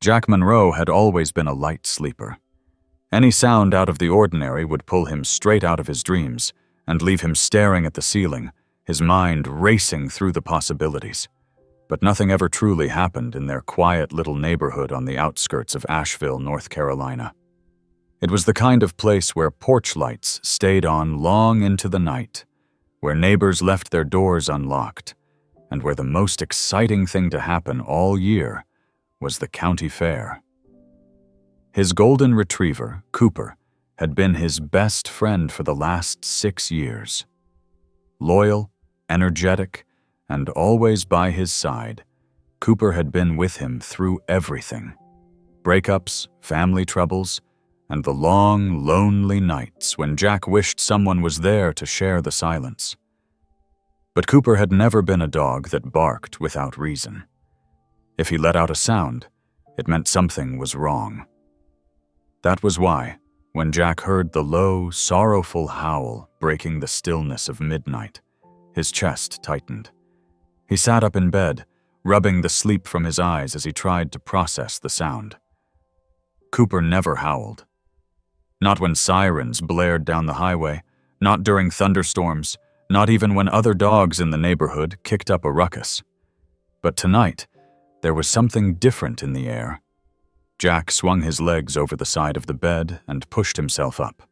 Jack Monroe had always been a light sleeper. Any sound out of the ordinary would pull him straight out of his dreams and leave him staring at the ceiling, his mind racing through the possibilities. But nothing ever truly happened in their quiet little neighborhood on the outskirts of Asheville, North Carolina. It was the kind of place where porch lights stayed on long into the night, where neighbors left their doors unlocked, and where the most exciting thing to happen all year was the county fair. His golden retriever, Cooper, had been his best friend for the last 6 years. Loyal, energetic, and always by his side, Cooper had been with him through everything: breakups, family troubles, and the long, lonely nights when Jack wished someone was there to share the silence. But Cooper had never been a dog that barked without reason. If he let out a sound, it meant something was wrong. That was why, when Jack heard the low, sorrowful howl breaking the stillness of midnight, his chest tightened. He sat up in bed, rubbing the sleep from his eyes as he tried to process the sound. Cooper never howled. Not when sirens blared down the highway, not during thunderstorms, not even when other dogs in the neighborhood kicked up a ruckus. But tonight, there was something different in the air. Jack swung his legs over the side of the bed and pushed himself up.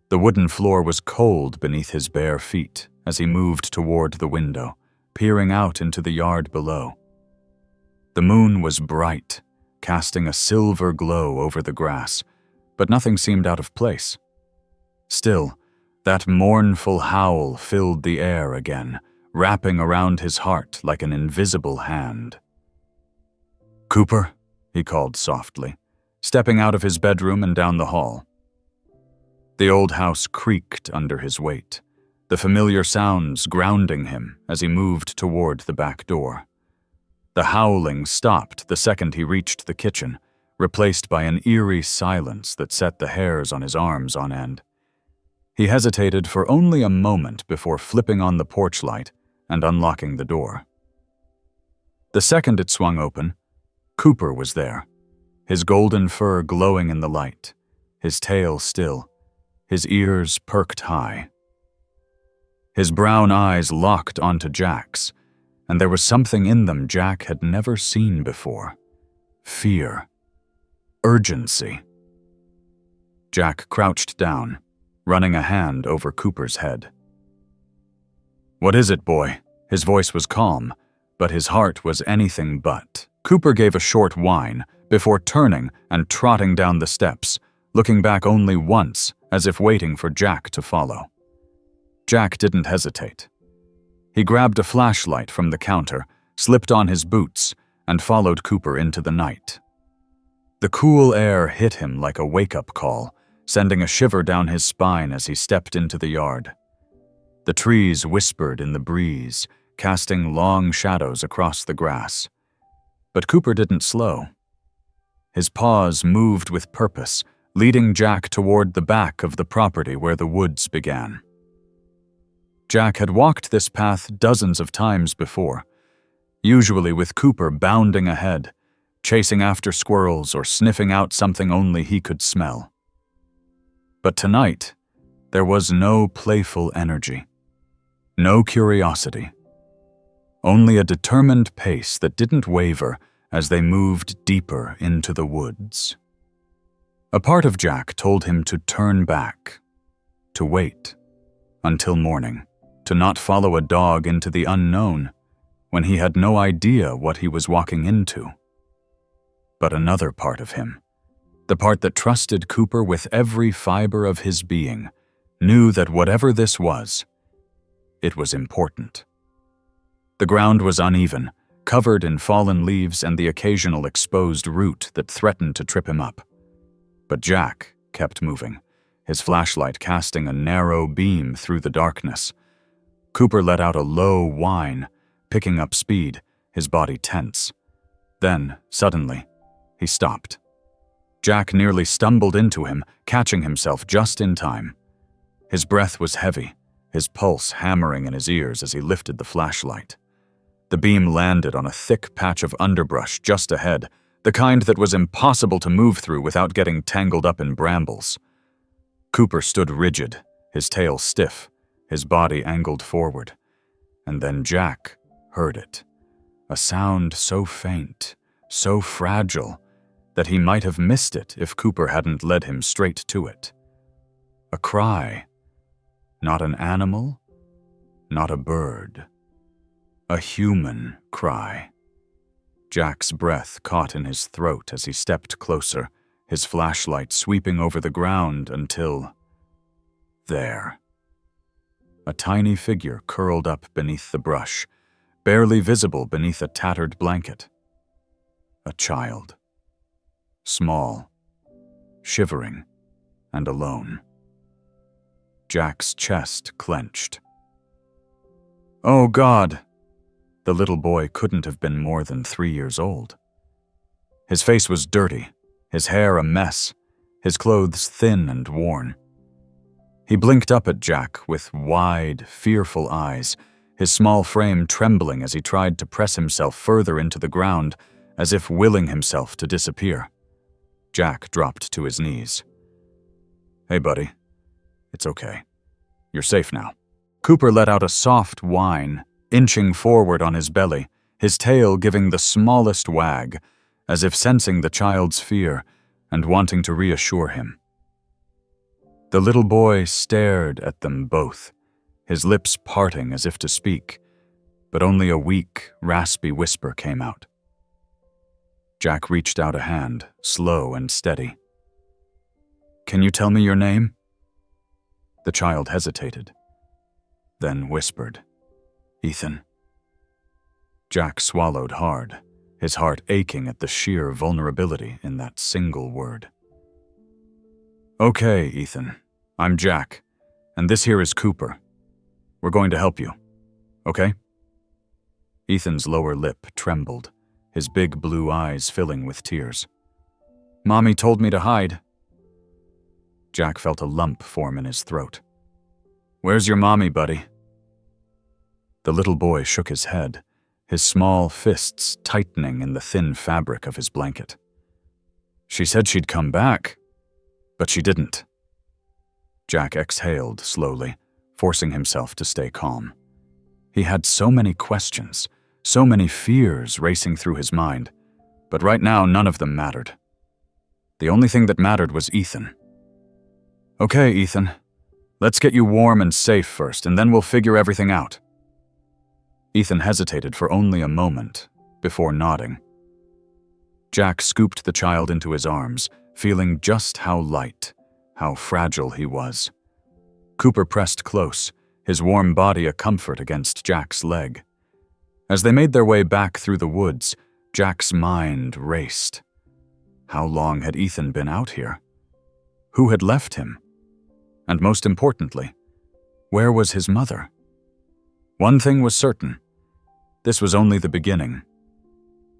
The wooden floor was cold beneath his bare feet as he moved toward the window, peering out into the yard below. The moon was bright, casting a silver glow over the grass, but nothing seemed out of place. Still, that mournful howl filled the air again, wrapping around his heart like an invisible hand. "Cooper," he called softly, stepping out of his bedroom and down the hall. The old house creaked under his weight, the familiar sounds grounding him as he moved toward the back door. The howling stopped the second he reached the kitchen, replaced by an eerie silence that set the hairs on his arms on end. He hesitated for only a moment before flipping on the porch light and unlocking the door. The second it swung open, Cooper was there, his golden fur glowing in the light, his tail still, his ears perked high. His brown eyes locked onto Jack's, and there was something in them Jack had never seen before. Fear. Urgency. Jack crouched down, running a hand over Cooper's head. "What is it, boy?" His voice was calm, but his heart was anything but. Cooper gave a short whine before turning and trotting down the steps, looking back only once as if waiting for Jack to follow. Jack didn't hesitate. He grabbed a flashlight from the counter, slipped on his boots, and followed Cooper into the night. The cool air hit him like a wake-up call, sending a shiver down his spine as he stepped into the yard. The trees whispered in the breeze, casting long shadows across the grass. But Cooper didn't slow. His paws moved with purpose, leading Jack toward the back of the property where the woods began. Jack had walked this path dozens of times before, usually with Cooper bounding ahead, chasing after squirrels or sniffing out something only he could smell. But tonight, there was no playful energy, no curiosity, only a determined pace that didn't waver as they moved deeper into the woods. A part of Jack told him to turn back, to wait until morning, to not follow a dog into the unknown when he had no idea what he was walking into. But another part of him, the part that trusted Cooper with every fiber of his being, knew that whatever this was, it was important. The ground was uneven, covered in fallen leaves and the occasional exposed root that threatened to trip him up. But Jack kept moving, his flashlight casting a narrow beam through the darkness. Cooper let out a low whine, picking up speed, his body tense. Then, suddenly, he stopped. Jack nearly stumbled into him, catching himself just in time. His breath was heavy, his pulse hammering in his ears as he lifted the flashlight. The beam landed on a thick patch of underbrush just ahead, the kind that was impossible to move through without getting tangled up in brambles. Cooper stood rigid, his tail stiff, his body angled forward. And then Jack heard it. A sound so faint, so fragile, that he might have missed it if Cooper hadn't led him straight to it. A cry. Not an animal, not a bird. A human cry. Jack's breath caught in his throat as he stepped closer, his flashlight sweeping over the ground until… there. A tiny figure curled up beneath the brush, barely visible beneath a tattered blanket. A child. Small, shivering, and alone. Jack's chest clenched. "Oh, God!" The little boy couldn't have been more than 3 years old. His face was dirty, his hair a mess, his clothes thin and worn. He blinked up at Jack with wide, fearful eyes, his small frame trembling as he tried to press himself further into the ground, as if willing himself to disappear. Jack dropped to his knees. "Hey, buddy. It's okay. You're safe now." Cooper let out a soft whine, inching forward on his belly, his tail giving the smallest wag, as if sensing the child's fear and wanting to reassure him. The little boy stared at them both, his lips parting as if to speak, but only a weak, raspy whisper came out. Jack reached out a hand, slow and steady. "Can you tell me your name?" The child hesitated, then whispered, "Ethan." Jack swallowed hard, his heart aching at the sheer vulnerability in that single word. "Okay, Ethan. I'm Jack, and this here is Cooper. We're going to help you, okay?" Ethan's lower lip trembled, his big blue eyes filling with tears. "Mommy told me to hide." Jack felt a lump form in his throat. "Where's your mommy, buddy?" The little boy shook his head, his small fists tightening in the thin fabric of his blanket. "She said she'd come back, but she didn't." Jack exhaled slowly, forcing himself to stay calm. He had so many questions, so many fears racing through his mind, but right now none of them mattered. The only thing that mattered was Ethan. "Okay, Ethan. Let's get you warm and safe first, and then we'll figure everything out." Ethan hesitated for only a moment, before nodding. Jack scooped the child into his arms, feeling just how light, how fragile he was. Cooper pressed close, his warm body a comfort against Jack's leg. As they made their way back through the woods, Jack's mind raced. How long had Ethan been out here? Who had left him? And most importantly, where was his mother? One thing was certain. This was only the beginning.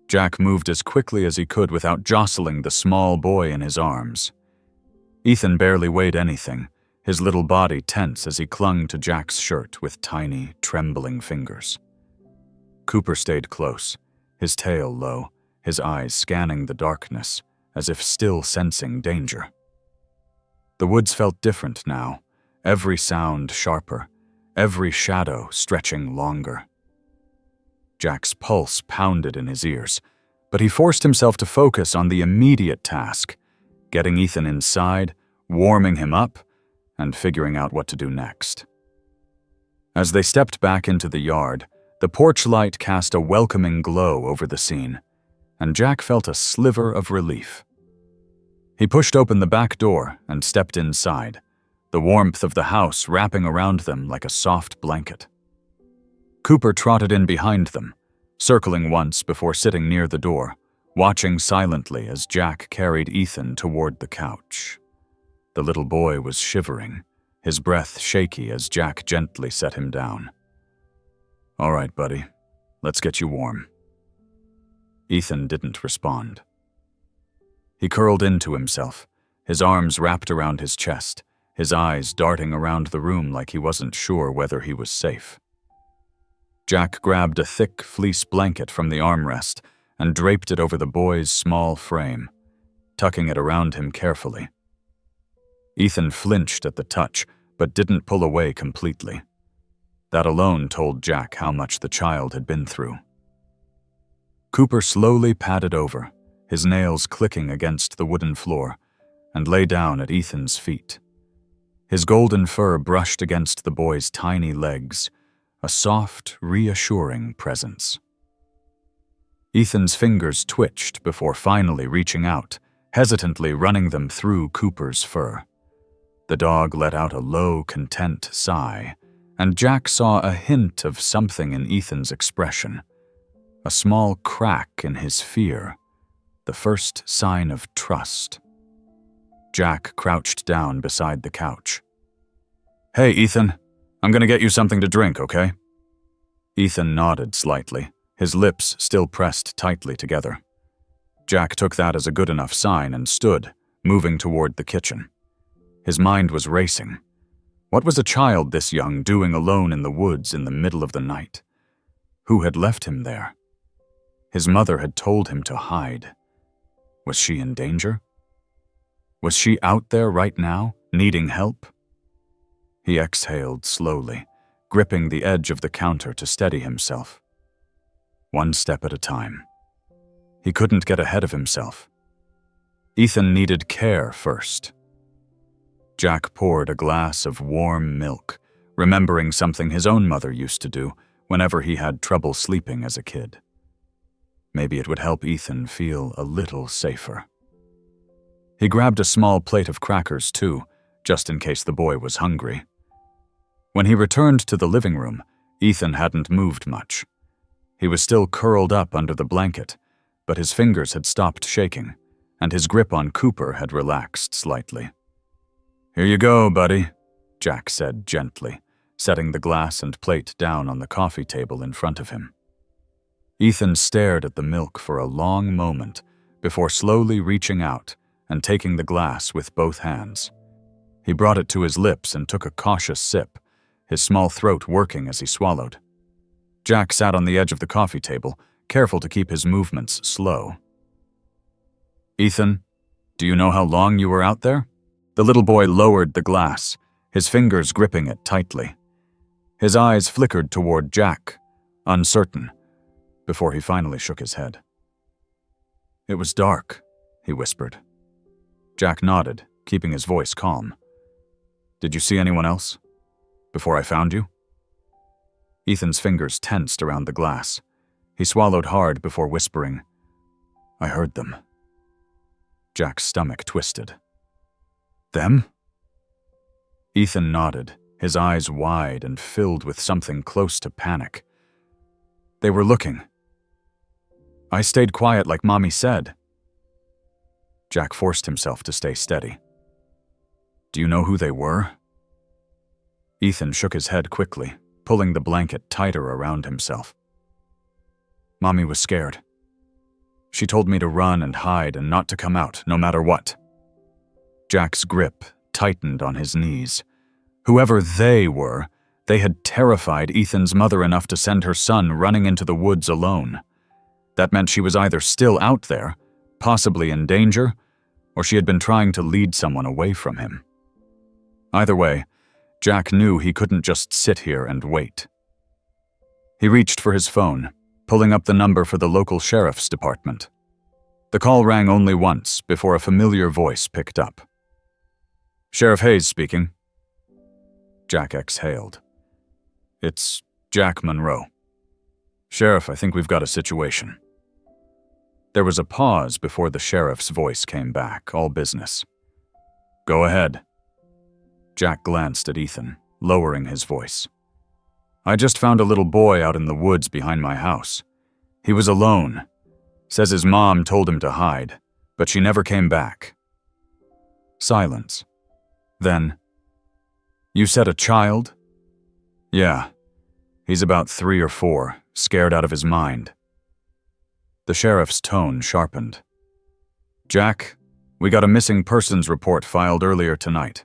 Jack moved as quickly as he could without jostling the small boy in his arms. Ethan barely weighed anything, his little body tense as he clung to Jack's shirt with tiny, trembling fingers. Cooper stayed close, his tail low, his eyes scanning the darkness, as if still sensing danger. The woods felt different now, every sound sharper, every shadow stretching longer. Jack's pulse pounded in his ears, but he forced himself to focus on the immediate task, getting Ethan inside, warming him up, and figuring out what to do next. As they stepped back into the yard, the porch light cast a welcoming glow over the scene, and Jack felt a sliver of relief. He pushed open the back door and stepped inside, the warmth of the house wrapping around them like a soft blanket. Cooper trotted in behind them, circling once before sitting near the door, watching silently as Jack carried Ethan toward the couch. The little boy was shivering, his breath shaky as Jack gently set him down. "All right, buddy, let's get you warm." Ethan didn't respond. He curled into himself, his arms wrapped around his chest, his eyes darting around the room like he wasn't sure whether he was safe. Jack grabbed a thick fleece blanket from the armrest and draped it over the boy's small frame, tucking it around him carefully. Ethan flinched at the touch, but didn't pull away completely. That alone told Jack how much the child had been through. Cooper slowly padded over, his nails clicking against the wooden floor, and lay down at Ethan's feet. His golden fur brushed against the boy's tiny legs, a soft, reassuring presence. Ethan's fingers twitched before finally reaching out, hesitantly running them through Cooper's fur. The dog let out a low, content sigh, and Jack saw a hint of something in Ethan's expression, a small crack in his fear, the first sign of trust. Jack crouched down beside the couch. "Hey, Ethan, I'm gonna get you something to drink, okay?" Ethan nodded slightly, his lips still pressed tightly together. Jack took that as a good enough sign and stood, moving toward the kitchen. His mind was racing. What was a child this young doing alone in the woods in the middle of the night? Who had left him there? His mother had told him to hide. Was she in danger? Was she out there right now, needing help? He exhaled slowly, gripping the edge of the counter to steady himself. One step at a time. He couldn't get ahead of himself. Ethan needed care first. Jack poured a glass of warm milk, remembering something his own mother used to do whenever he had trouble sleeping as a kid. Maybe it would help Ethan feel a little safer. He grabbed a small plate of crackers too, just in case the boy was hungry. When he returned to the living room, Ethan hadn't moved much. He was still curled up under the blanket, but his fingers had stopped shaking, and his grip on Cooper had relaxed slightly. "Here you go, buddy," Jack said gently, setting the glass and plate down on the coffee table in front of him. Ethan stared at the milk for a long moment before slowly reaching out and taking the glass with both hands. He brought it to his lips and took a cautious sip, his small throat working as he swallowed. Jack sat on the edge of the coffee table, careful to keep his movements slow. "Ethan, do you know how long you were out there?" The little boy lowered the glass, his fingers gripping it tightly. His eyes flickered toward Jack, uncertain, before he finally shook his head. "It was dark," he whispered. Jack nodded, keeping his voice calm. "Did you see anyone else? Before I found you?" Ethan's fingers tensed around the glass. He swallowed hard before whispering, "I heard them." Jack's stomach twisted. "Them?" Ethan nodded, his eyes wide and filled with something close to panic. "They were looking. I stayed quiet like Mommy said." Jack forced himself to stay steady. "Do you know who they were?" Ethan shook his head quickly, pulling the blanket tighter around himself. "Mommy was scared. She told me to run and hide and not to come out, no matter what." Jack's grip tightened on his knees. Whoever they were, they had terrified Ethan's mother enough to send her son running into the woods alone. That meant she was either still out there, possibly in danger, or she had been trying to lead someone away from him. Either way, Jack knew he couldn't just sit here and wait. He reached for his phone, pulling up the number for the local sheriff's department. The call rang only once before a familiar voice picked up. "Sheriff Hayes speaking." Jack exhaled. "It's Jack Monroe." "Sheriff, I think we've got a situation." There was a pause before the sheriff's voice came back, all business. "Go ahead." Jack glanced at Ethan, lowering his voice. "I just found a little boy out in the woods behind my house. He was alone. Says his mom told him to hide, but she never came back." Silence. Then, "You said a child?" "Yeah. He's about 3 or 4, scared out of his mind." The sheriff's tone sharpened. "Jack, we got a missing persons report filed earlier tonight.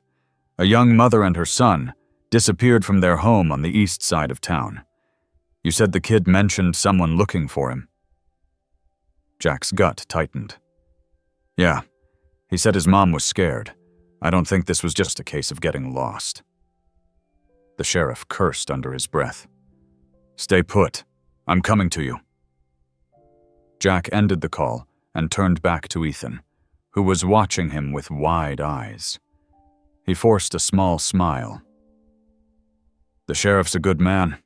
A young mother and her son disappeared from their home on the east side of town. You said the kid mentioned someone looking for him." Jack's gut tightened. Yeah, he said his mom was scared. I don't think this was just a case of getting lost. The sheriff cursed under his breath. Stay put. I'm coming to you. Jack ended the call and turned back to Ethan, who was watching him with wide eyes. He forced a small smile. The sheriff's a good man.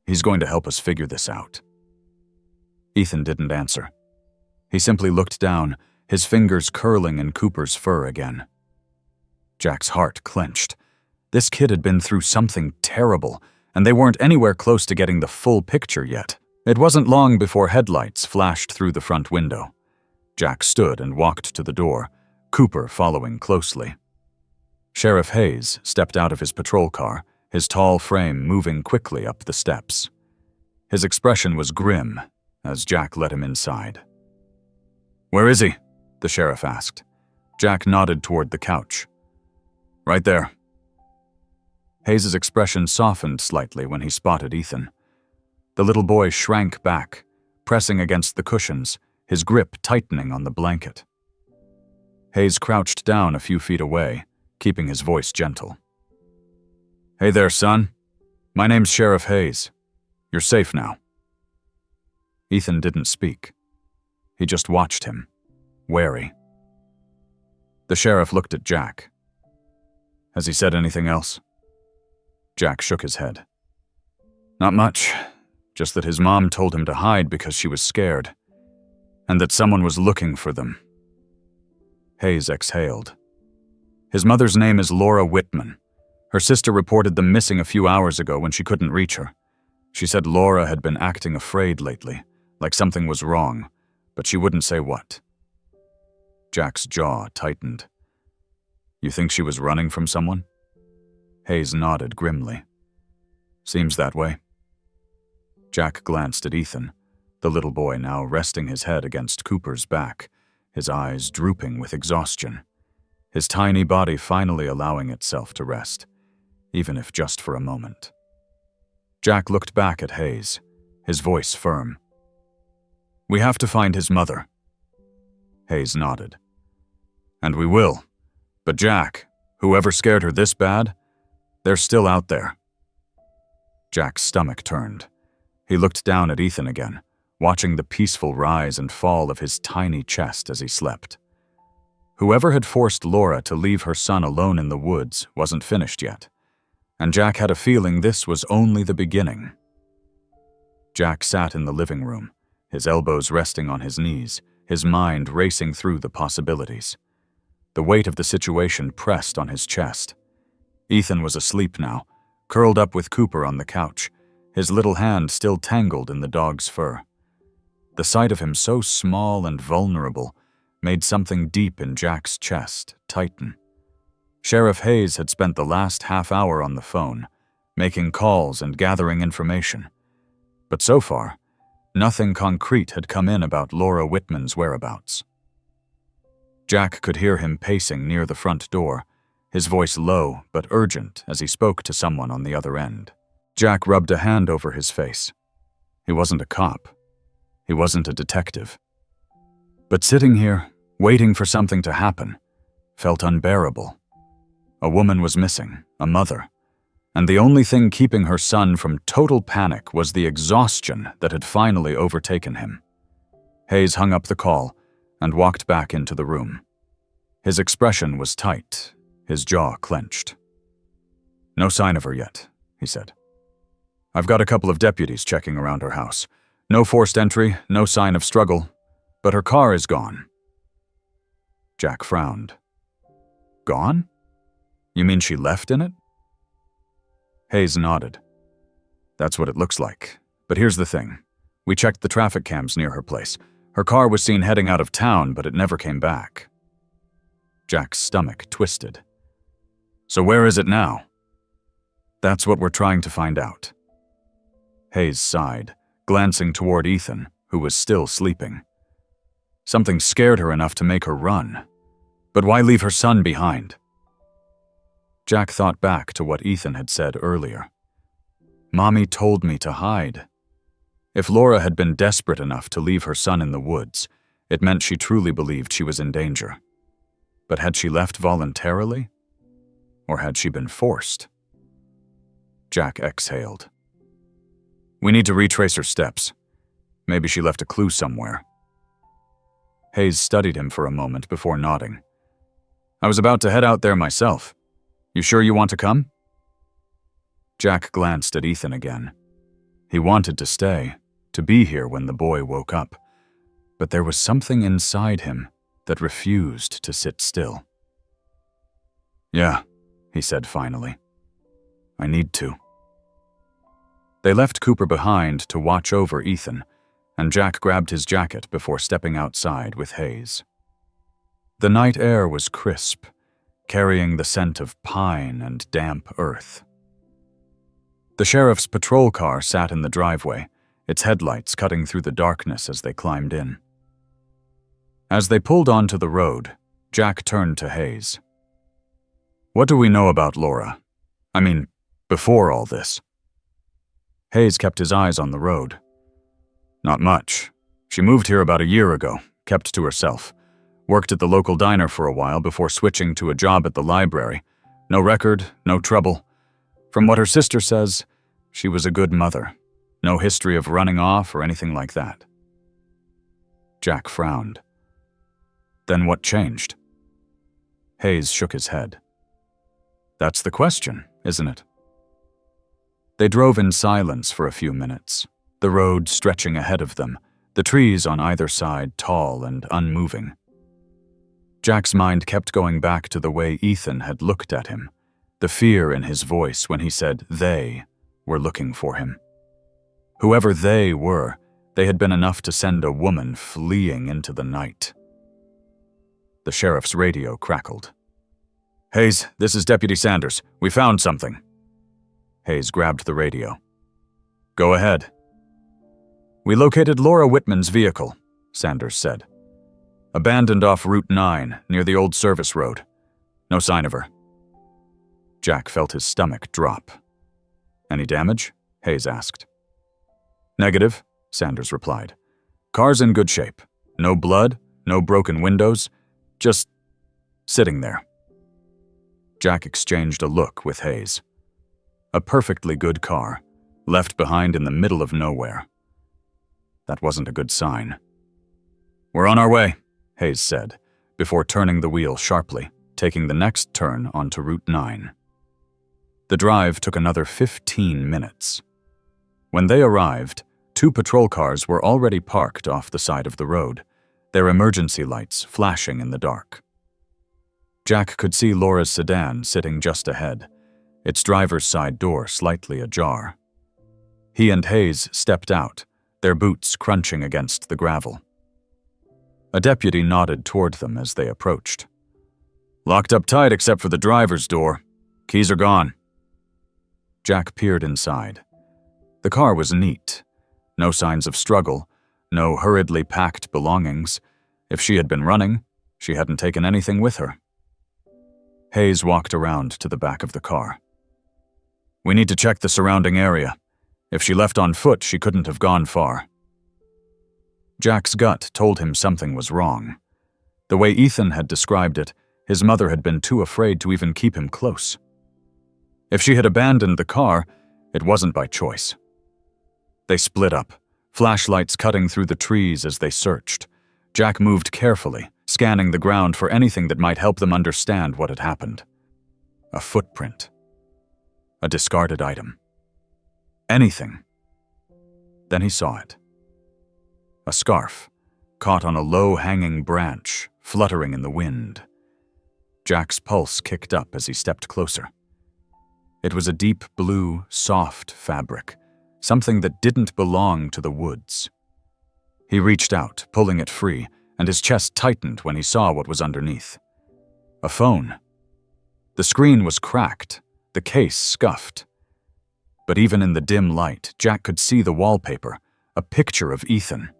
He's going to help us figure this out. Ethan didn't answer. He simply looked down, his fingers curling in Cooper's fur again. Jack's heart clenched. This kid had been through something terrible, and they weren't anywhere close to getting the full picture yet. It wasn't long before headlights flashed through the front window. Jack stood and walked to the door, Cooper following closely. Sheriff Hayes stepped out of his patrol car, his tall frame moving quickly up the steps. His expression was grim as Jack led him inside. Where is he? The sheriff asked. Jack nodded toward the couch. Right there. Hayes' expression softened slightly when he spotted Ethan. The little boy shrank back, pressing against the cushions, his grip tightening on the blanket. Hayes crouched down a few feet away, keeping his voice gentle. Hey there, son. My name's Sheriff Hayes. You're safe now. Ethan didn't speak. He just watched him, wary. The sheriff looked at Jack. Has he said anything else? Jack shook his head. Not much, just that his mom told him to hide because she was scared, and that someone was looking for them. Hayes exhaled. His mother's name is Laura Whitman. Her sister reported them missing a few hours ago when she couldn't reach her. She said Laura had been acting afraid lately, like something was wrong, but she wouldn't say what. Jack's jaw tightened. You think she was running from someone? Hayes nodded grimly. Seems that way. Jack glanced at Ethan, the little boy now resting his head against Cooper's back, his eyes drooping with exhaustion, his tiny body finally allowing itself to rest, even if just for a moment. Jack looked back at Hayes, his voice firm. We have to find his mother. Hayes nodded. And we will. But Jack, whoever scared her this bad, they're still out there. Jack's stomach turned. He looked down at Ethan again, watching the peaceful rise and fall of his tiny chest as he slept. Whoever had forced Laura to leave her son alone in the woods wasn't finished yet, and Jack had a feeling this was only the beginning. Jack sat in the living room, his elbows resting on his knees, his mind racing through the possibilities. The weight of the situation pressed on his chest. Ethan was asleep now, curled up with Cooper on the couch, his little hand still tangled in the dog's fur. The sight of him so small and vulnerable made something deep in Jack's chest tighten. Sheriff Hayes had spent the last half hour on the phone, making calls and gathering information. But so far, nothing concrete had come in about Laura Whitman's whereabouts. Jack could hear him pacing near the front door, his voice low but urgent as he spoke to someone on the other end. Jack rubbed a hand over his face. He wasn't a cop. He wasn't a detective. But sitting here, waiting for something to happen, felt unbearable. A woman was missing, a mother, and the only thing keeping her son from total panic was the exhaustion that had finally overtaken him. Hayes hung up the call and walked back into the room. His expression was tight, his jaw clenched. No sign of her yet, he said. I've got a couple of deputies checking around her house. No forced entry, no sign of struggle, but her car is gone. Jack frowned. Gone? You mean she left in it? Hayes nodded. That's what it looks like. But here's the thing. We checked the traffic cams near her place. Her car was seen heading out of town, but it never came back. Jack's stomach twisted. So where is it now? That's what we're trying to find out. Hayes sighed, glancing toward Ethan, who was still sleeping. Something scared her enough to make her run. But why leave her son behind? Jack thought back to what Ethan had said earlier. Mommy told me to hide. If Laura had been desperate enough to leave her son in the woods, It meant she truly believed she was in danger. But had she left voluntarily? Or had she been forced? Jack exhaled. We need to retrace her steps. Maybe she left a clue somewhere. Hayes studied him for a moment before nodding. I was about to head out there myself. You sure you want to come? Jack glanced at Ethan again. He wanted to stay, to be here when the boy woke up. But there was something inside him that refused to sit still. Yeah, he said finally. I need to. They left Cooper behind to watch over Ethan, and Jack grabbed his jacket before stepping outside with Hayes. The night air was crisp, carrying the scent of pine and damp earth. The sheriff's patrol car sat in the driveway, its headlights cutting through the darkness as they climbed in. As they pulled onto the road, Jack turned to Hayes. What do we know about Laura? I mean, before all this. Hayes kept his eyes on the road. Not much. She moved here about a year ago, kept to herself. Worked at the local diner for a while before switching to a job at the library. No record, no trouble. From what her sister says, she was a good mother. No history of running off or anything like that. Jack frowned. Then what changed? Hayes shook his head. That's the question, isn't it? They drove in silence for a few minutes, the road stretching ahead of them, the trees on either side tall and unmoving. Jack's mind kept going back to the way Ethan had looked at him, the fear in his voice when he said they were looking for him. Whoever they were, they had been enough to send a woman fleeing into the night. The sheriff's radio crackled. Hayes, this is Deputy Sanders. We found something. Hayes grabbed the radio. Go ahead. We located Laura Whitman's vehicle, Sanders said. Abandoned off Route 9, near the old service road. No sign of her. Jack felt his stomach drop. Any damage? Hayes asked. Negative, Sanders replied. Car's in good shape. No blood, no broken windows, just sitting there. Jack exchanged a look with Hayes. A perfectly good car, left behind in the middle of nowhere. That wasn't a good sign. We're on our way, Hayes said, before turning the wheel sharply, taking the next turn onto Route 9. The drive took another 15 minutes. When they arrived, 2 patrol cars were already parked off the side of the road, their emergency lights flashing in the dark. Jack could see Laura's sedan sitting just ahead, its driver's side door slightly ajar. He and Hayes stepped out, their boots crunching against the gravel. A deputy nodded toward them as they approached. Locked up tight except for the driver's door. Keys are gone. Jack peered inside. The car was neat. No signs of struggle, no hurriedly packed belongings. If she had been running, she hadn't taken anything with her. Hayes walked around to the back of the car. We need to check the surrounding area. If she left on foot, she couldn't have gone far. Jack's gut told him something was wrong. The way Ethan had described it, his mother had been too afraid to even keep him close. If she had abandoned the car, it wasn't by choice. They split up, flashlights cutting through the trees as they searched. Jack moved carefully, scanning the ground for anything that might help them understand what had happened. A footprint. A discarded item. Anything. Then he saw it. A scarf, caught on a low-hanging branch, fluttering in the wind. Jack's pulse kicked up as he stepped closer. It was a deep blue, soft fabric, something that didn't belong to the woods. He reached out, pulling it free, and his chest tightened when he saw what was underneath. A phone. The screen was cracked, the case scuffed. But even in the dim light, Jack could see the wallpaper, a picture of Ethan.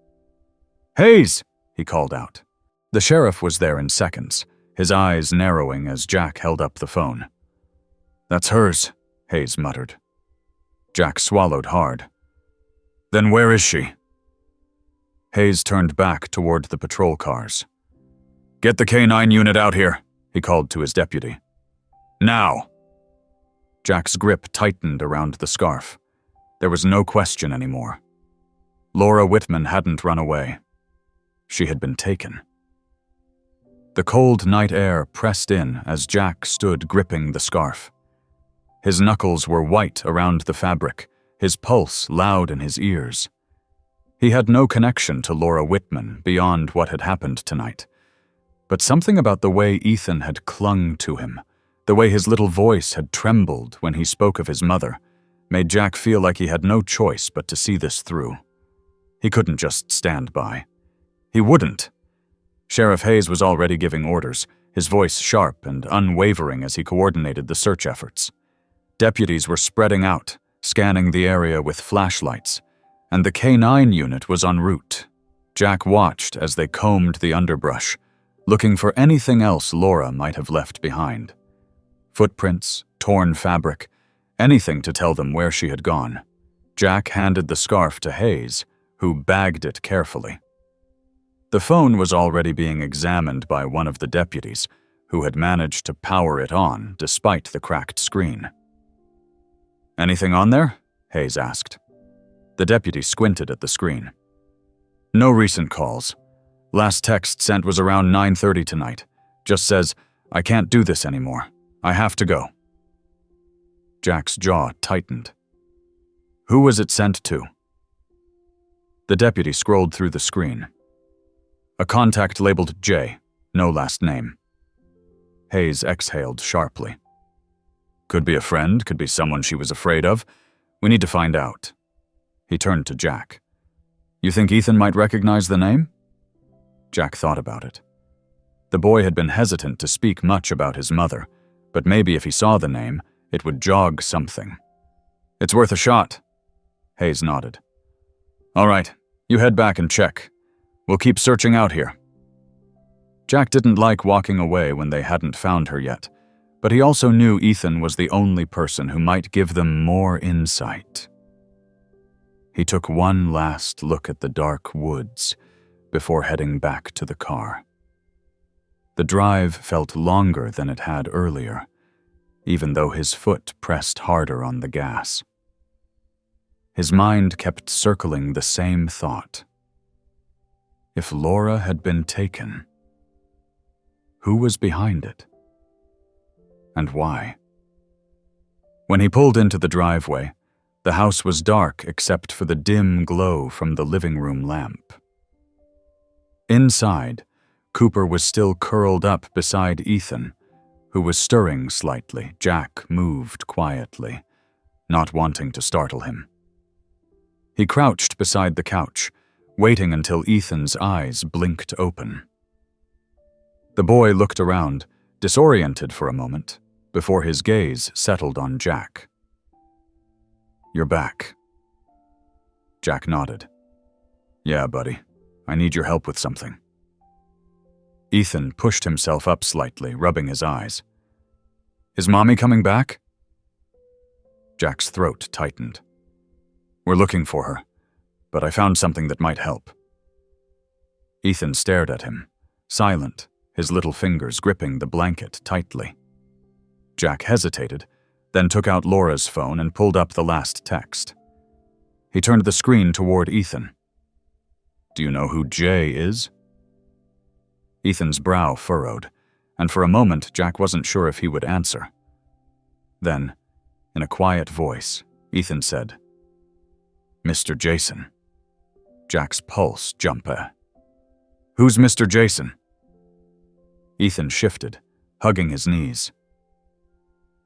Hayes! He called out. The sheriff was there in seconds, his eyes narrowing as Jack held up the phone. That's hers, Hayes muttered. Jack swallowed hard. Then where is she? Hayes turned back toward the patrol cars. "Get the K-9 unit out here," he called to his deputy. "Now!" Jack's grip tightened around the scarf. There was no question anymore. Laura Whitman hadn't run away. She had been taken. The cold night air pressed in as Jack stood gripping the scarf. His knuckles were white around the fabric, his pulse loud in his ears. He had no connection to Laura Whitman beyond what had happened tonight. But something about the way Ethan had clung to him, the way his little voice had trembled when he spoke of his mother, made Jack feel like he had no choice but to see this through. He couldn't just stand by. He wouldn't. Sheriff Hayes was already giving orders, his voice sharp and unwavering as he coordinated the search efforts. Deputies were spreading out, scanning the area with flashlights, and the K-9 unit was en route. Jack watched as they combed the underbrush, looking for anything else Laura might have left behind. Footprints, torn fabric, anything to tell them where she had gone. Jack handed the scarf to Hayes, who bagged it carefully. The phone was already being examined by one of the deputies, who had managed to power it on despite the cracked screen. "Anything on there?" Hayes asked. The deputy squinted at the screen. "No recent calls. Last text sent was around 9:30 tonight. Just says, 'I can't do this anymore. I have to go.'" Jack's jaw tightened. "Who was it sent to?" The deputy scrolled through the screen. "A contact labeled J, no last name." Hayes exhaled sharply. "Could be a friend, could be someone she was afraid of. We need to find out." He turned to Jack. "You think Ethan might recognize the name?" Jack thought about it. The boy had been hesitant to speak much about his mother, but maybe if he saw the name, it would jog something. "It's worth a shot." Hayes nodded. "All right, you head back and check. We'll keep searching out here." Jack didn't like walking away when they hadn't found her yet, but he also knew Ethan was the only person who might give them more insight. He took one last look at the dark woods before heading back to the car. The drive felt longer than it had earlier, even though his foot pressed harder on the gas. His mind kept circling the same thought. If Laura had been taken, who was behind it? And why? When he pulled into the driveway, the house was dark except for the dim glow from the living room lamp. Inside, Cooper was still curled up beside Ethan, who was stirring slightly. Jack moved quietly, not wanting to startle him. He crouched beside the couch, waiting until Ethan's eyes blinked open. The boy looked around, disoriented for a moment, before his gaze settled on Jack. "You're back." Jack nodded. "Yeah, buddy. I need your help with something." Ethan pushed himself up slightly, rubbing his eyes. "Is Mommy coming back?" Jack's throat tightened. "We're looking for her, but I found something that might help." Ethan stared at him, silent, his little fingers gripping the blanket tightly. Jack hesitated, then took out Laura's phone and pulled up the last text. He turned the screen toward Ethan. "Do you know who Jay is?" Ethan's brow furrowed, and for a moment Jack wasn't sure if he would answer. Then, in a quiet voice, Ethan said, "Mr. Jason." Jack's pulse jumped. "Who's Mr. Jason?" Ethan shifted, hugging his knees.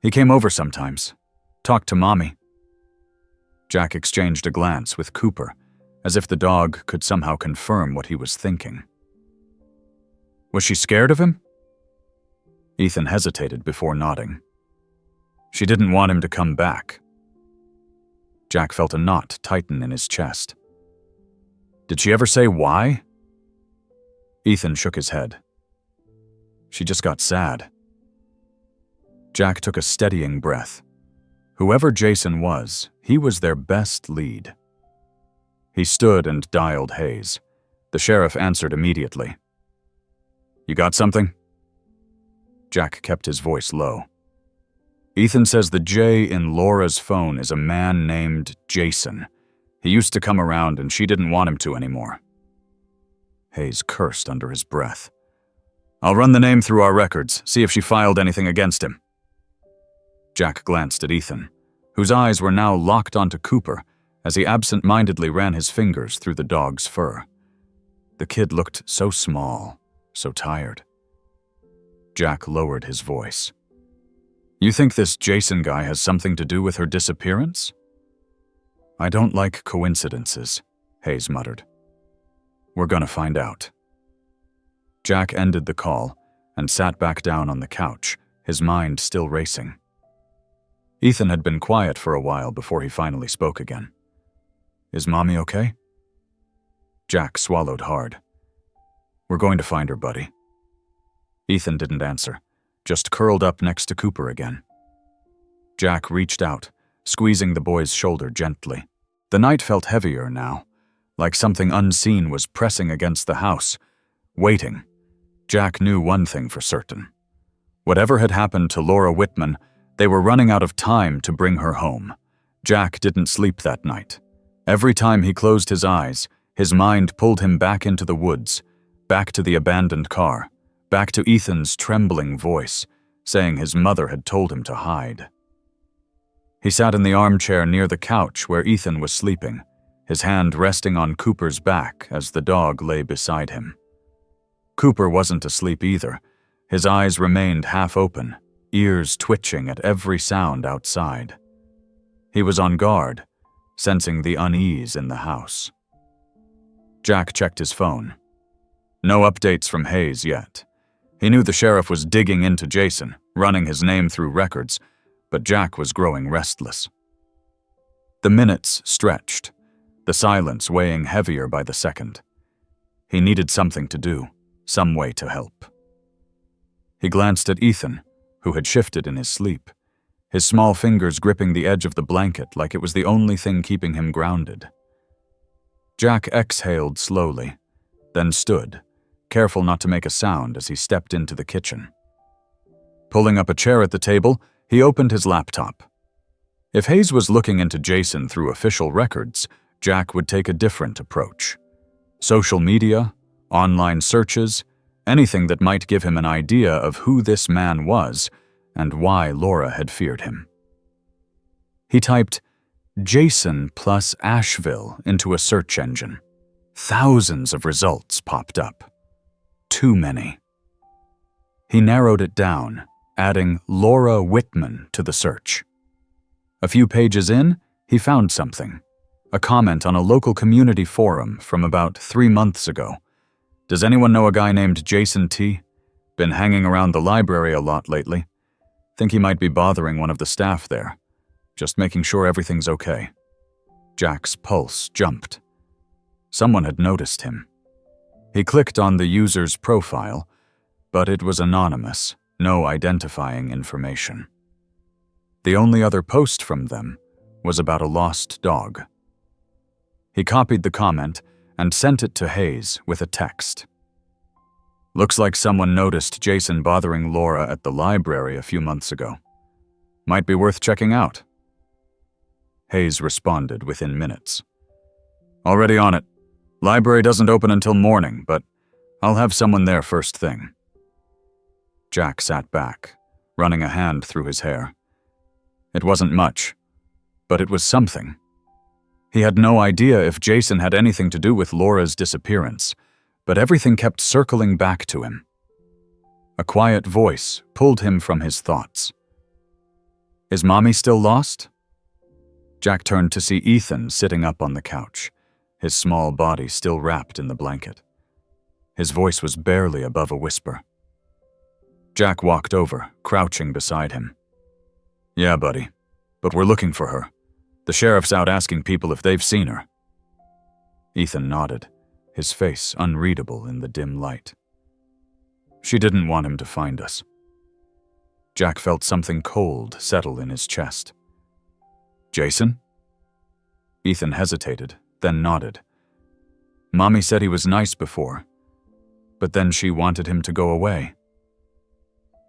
"He came over sometimes, talked to Mommy." Jack exchanged a glance with Cooper, as if the dog could somehow confirm what he was thinking. "Was she scared of him?" Ethan hesitated before nodding. "She didn't want him to come back." Jack felt a knot tighten in his chest. "Did she ever say why?" Ethan shook his head. "She just got sad." Jack took a steadying breath. Whoever Jason was, he was their best lead. He stood and dialed Hayes. The sheriff answered immediately. "You got something?" Jack kept his voice low. "Ethan says the J in Laura's phone is a man named Jason. He used to come around and she didn't want him to anymore." Hayes cursed under his breath. "I'll run the name through our records, see if she filed anything against him." Jack glanced at Ethan, whose eyes were now locked onto Cooper as he absent-mindedly ran his fingers through the dog's fur. The kid looked so small, so tired. Jack lowered his voice. "You think this Jason guy has something to do with her disappearance?" "I don't like coincidences," Hayes muttered. "We're gonna find out." Jack ended the call and sat back down on the couch, his mind still racing. Ethan had been quiet for a while before he finally spoke again. "Is Mommy okay?" Jack swallowed hard. "We're going to find her, buddy." Ethan didn't answer, just curled up next to Cooper again. Jack reached out, squeezing the boy's shoulder gently. The night felt heavier now, like something unseen was pressing against the house, waiting. Jack knew one thing for certain. Whatever had happened to Laura Whitman, they were running out of time to bring her home. Jack didn't sleep that night. Every time he closed his eyes, his mind pulled him back into the woods, back to the abandoned car, back to Ethan's trembling voice, saying his mother had told him to hide. He sat in the armchair near the couch where Ethan was sleeping, his hand resting on Cooper's back as the dog lay beside him. Cooper wasn't asleep either. His eyes remained half open, ears twitching at every sound outside. He was on guard, sensing the unease in the house. Jack checked his phone. No updates from Hayes yet. He knew the sheriff was digging into Jason, running his name through records, but Jack was growing restless. The minutes stretched, the silence weighing heavier by the second. He needed something to do, some way to help. He glanced at Ethan, who had shifted in his sleep, his small fingers gripping the edge of the blanket like it was the only thing keeping him grounded. Jack exhaled slowly, then stood, careful not to make a sound as he stepped into the kitchen. Pulling up a chair at the table, he opened his laptop. If Hayes was looking into Jason through official records, Jack would take a different approach. Social media, online searches, anything that might give him an idea of who this man was and why Laura had feared him. He typed Jason plus Asheville into a search engine. Thousands of results popped up. Too many. He narrowed it down, adding Laura Whitman to the search. A few pages in, he found something. A comment on a local community forum from about 3 months ago. "Does anyone know a guy named Jason T? Been hanging around the library a lot lately. Think he might be bothering one of the staff there. Just making sure everything's okay." Jack's pulse jumped. Someone had noticed him. He clicked on the user's profile, but it was anonymous, no identifying information. The only other post from them was about a lost dog. He copied the comment and sent it to Hayes with a text. "Looks like someone noticed Jason bothering Laura at the library a few months ago. Might be worth checking out." Hayes responded within minutes. "Already on it. Library doesn't open until morning, but I'll have someone there first thing." Jack sat back, running a hand through his hair. It wasn't much, but it was something. He had no idea if Jason had anything to do with Laura's disappearance, but everything kept circling back to him. A quiet voice pulled him from his thoughts. "Is Mommy still lost?" Jack turned to see Ethan sitting up on the couch, his small body still wrapped in the blanket. His voice was barely above a whisper. Jack walked over, crouching beside him. "Yeah, buddy, but we're looking for her. The sheriff's out asking people if they've seen her." Ethan nodded, his face unreadable in the dim light. "She didn't want him to find us." Jack felt something cold settle in his chest. "Jason?" Ethan hesitated, then nodded. Mommy said he was nice before, but then she wanted him to go away.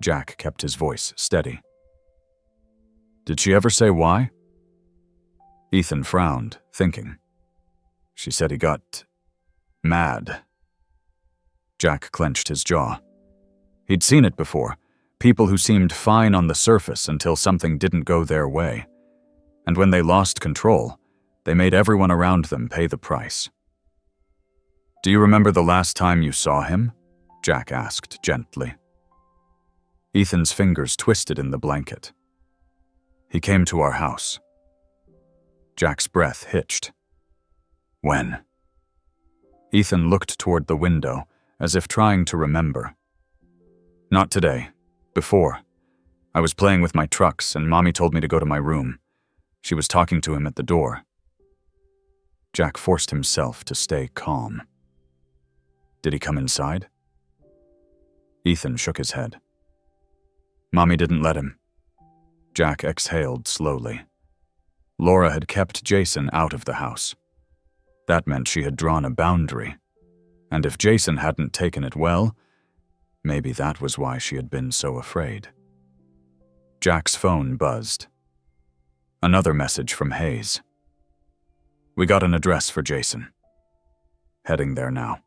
Jack kept his voice steady. Did she ever say why? Ethan frowned, thinking. She said he got mad. Jack clenched his jaw. He'd seen it before, people who seemed fine on the surface until something didn't go their way. And when they lost control, they made everyone around them pay the price. Do you remember the last time you saw him? Jack asked gently. Ethan's fingers twisted in the blanket. He came to our house. Jack's breath hitched. When? Ethan looked toward the window, as if trying to remember. Not today. Before. I was playing with my trucks, and Mommy told me to go to my room. She was talking to him at the door. Jack forced himself to stay calm. Did he come inside? Ethan shook his head. Mommy didn't let him. Jack exhaled slowly. Laura had kept Jason out of the house. That meant she had drawn a boundary. And if Jason hadn't taken it well, maybe that was why she had been so afraid. Jack's phone buzzed. Another message from Hayes. We got an address for Jason. Heading there now.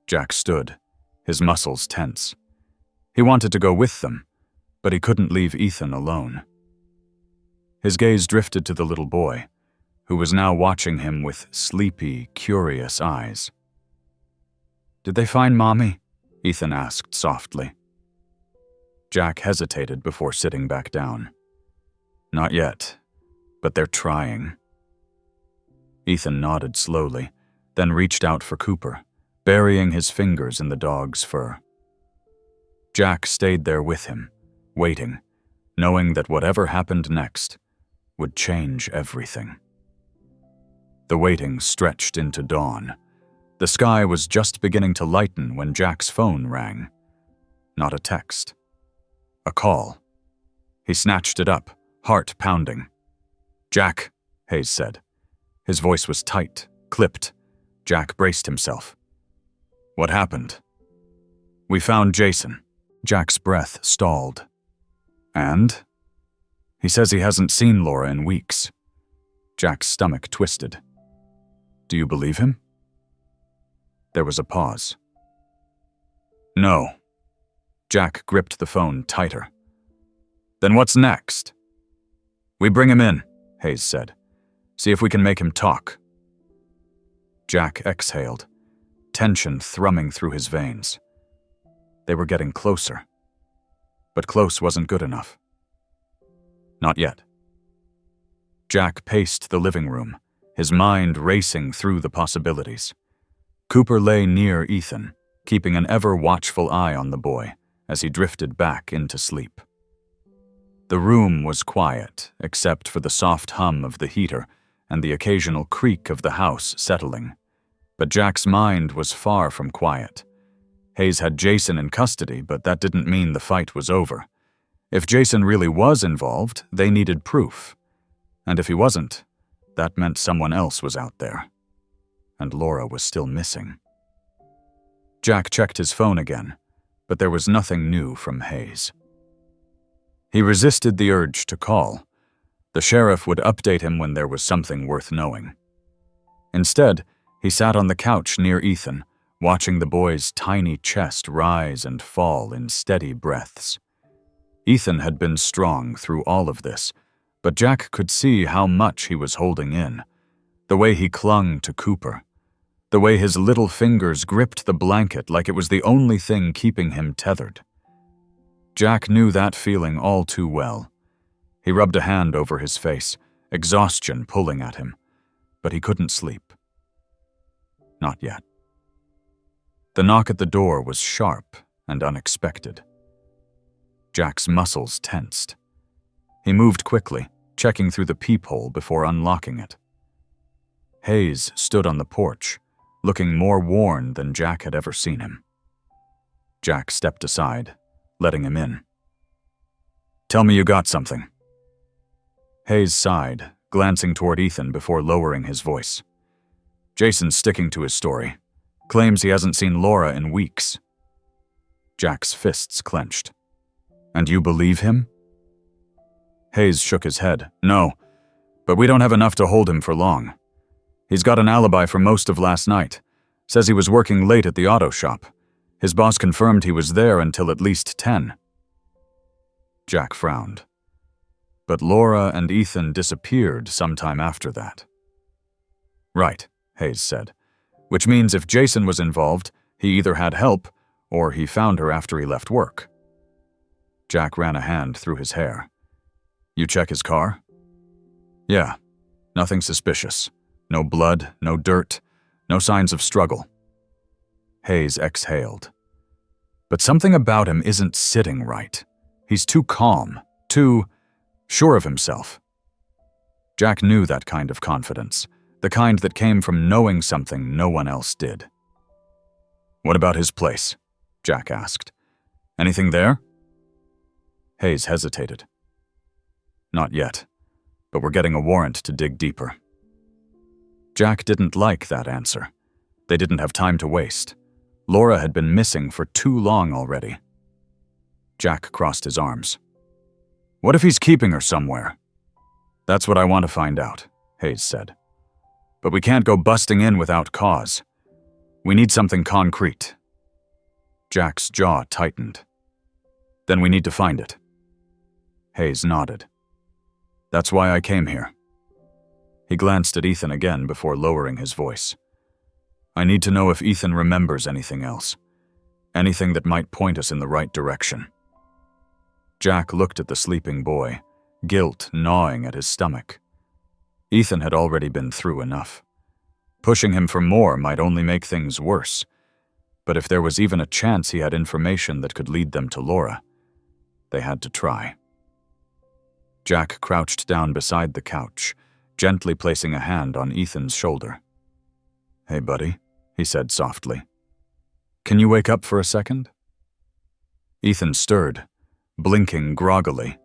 Jack stood, his muscles tense. He wanted to go with them, but he couldn't leave Ethan alone. His gaze drifted to the little boy, who was now watching him with sleepy, curious eyes. Did they find Mommy? Ethan asked softly. Jack hesitated before sitting back down. Not yet, but they're trying. Ethan nodded slowly, then reached out for Cooper, burying his fingers in the dog's fur. Jack stayed there with him, waiting, knowing that whatever happened next would change everything. The waiting stretched into dawn. The sky was just beginning to lighten when Jack's phone rang. Not a text. A call. He snatched it up, heart pounding. Jack, Hayes said. His voice was tight, clipped. Jack braced himself. What happened? We found Jason. Jack's breath stalled. And? He says he hasn't seen Laura in weeks. Jack's stomach twisted. Do you believe him? There was a pause. No. Jack gripped the phone tighter. Then what's next? We bring him in, Hayes said. See if we can make him talk. Jack exhaled, tension thrumming through his veins. They were getting closer. But close wasn't good enough. Not yet. Jack paced the living room, his mind racing through the possibilities. Cooper lay near Ethan, keeping an ever-watchful eye on the boy as he drifted back into sleep. The room was quiet, except for the soft hum of the heater and the occasional creak of the house settling. But Jack's mind was far from quiet. Hayes had Jason in custody, but that didn't mean the fight was over. If Jason really was involved, they needed proof. And if he wasn't, that meant someone else was out there. And Laura was still missing. Jack checked his phone again, but there was nothing new from Hayes. He resisted the urge to call. The sheriff would update him when there was something worth knowing. Instead, he sat on the couch near Ethan, watching the boy's tiny chest rise and fall in steady breaths. Ethan had been strong through all of this, but Jack could see how much he was holding in. The way he clung to Cooper. The way his little fingers gripped the blanket like it was the only thing keeping him tethered. Jack knew that feeling all too well. He rubbed a hand over his face, exhaustion pulling at him, but he couldn't sleep. Not yet. The knock at the door was sharp and unexpected. Jack's muscles tensed. He moved quickly, checking through the peephole before unlocking it. Hayes stood on the porch, looking more worn than Jack had ever seen him. Jack stepped aside, letting him in. Tell me you got something. Hayes sighed, glancing toward Ethan before lowering his voice. Jason's sticking to his story. Claims he hasn't seen Laura in weeks. Jack's fists clenched. And you believe him? Hayes shook his head. No, but we don't have enough to hold him for long. He's got an alibi for most of last night. Says he was working late at the auto shop. His boss confirmed he was there until at least 10. Jack frowned. But Laura and Ethan disappeared sometime after that. Right, Hayes said. Which means if Jason was involved, he either had help or he found her after he left work. Jack ran a hand through his hair. You check his car? Yeah, nothing suspicious. No blood, no dirt, no signs of struggle. Hayes exhaled. But something about him isn't sitting right. He's too calm, too sure of himself. Jack knew that kind of confidence, the kind that came from knowing something no one else did. What about his place? Jack asked. Anything there? Hayes hesitated. Not yet, but we're getting a warrant to dig deeper. Jack didn't like that answer. They didn't have time to waste. Laura had been missing for too long already. Jack crossed his arms. What if he's keeping her somewhere? That's what I want to find out, Hayes said. But we can't go busting in without cause. We need something concrete. Jack's jaw tightened. Then we need to find it. Hayes nodded. That's why I came here. He glanced at Ethan again before lowering his voice. I need to know if Ethan remembers anything else. Anything that might point us in the right direction. Jack looked at the sleeping boy, guilt gnawing at his stomach. Ethan had already been through enough. Pushing him for more might only make things worse. But if there was even a chance he had information that could lead them to Laura, they had to try. Jack crouched down beside the couch, gently placing a hand on Ethan's shoulder. Hey, buddy, he said softly. Can you wake up for a second? Ethan stirred, blinking groggily.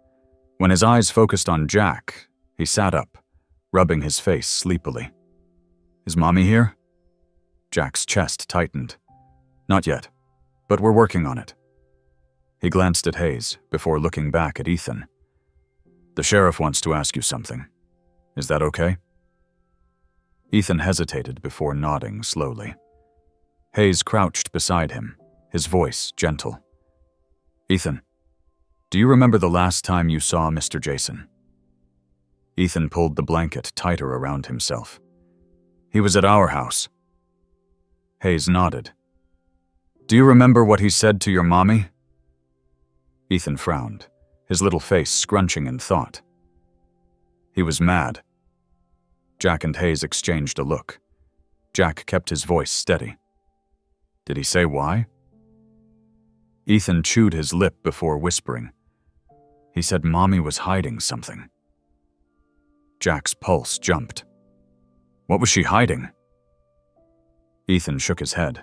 When his eyes focused on Jack, he sat up, rubbing his face sleepily. Is Mommy here? Jack's chest tightened. Not yet, but we're working on it. He glanced at Hayes before looking back at Ethan. The sheriff wants to ask you something. Is that okay? Ethan hesitated before nodding slowly. Hayes crouched beside him, his voice gentle. Ethan, do you remember the last time you saw Mr. Jason? Ethan pulled the blanket tighter around himself. He was at our house. Hayes nodded. Do you remember what he said to your mommy? Ethan frowned, his little face scrunching in thought. He was mad. Jack and Hayes exchanged a look. Jack kept his voice steady. Did he say why? Ethan chewed his lip before whispering. He said Mommy was hiding something. Jack's pulse jumped. What was she hiding? Ethan shook his head.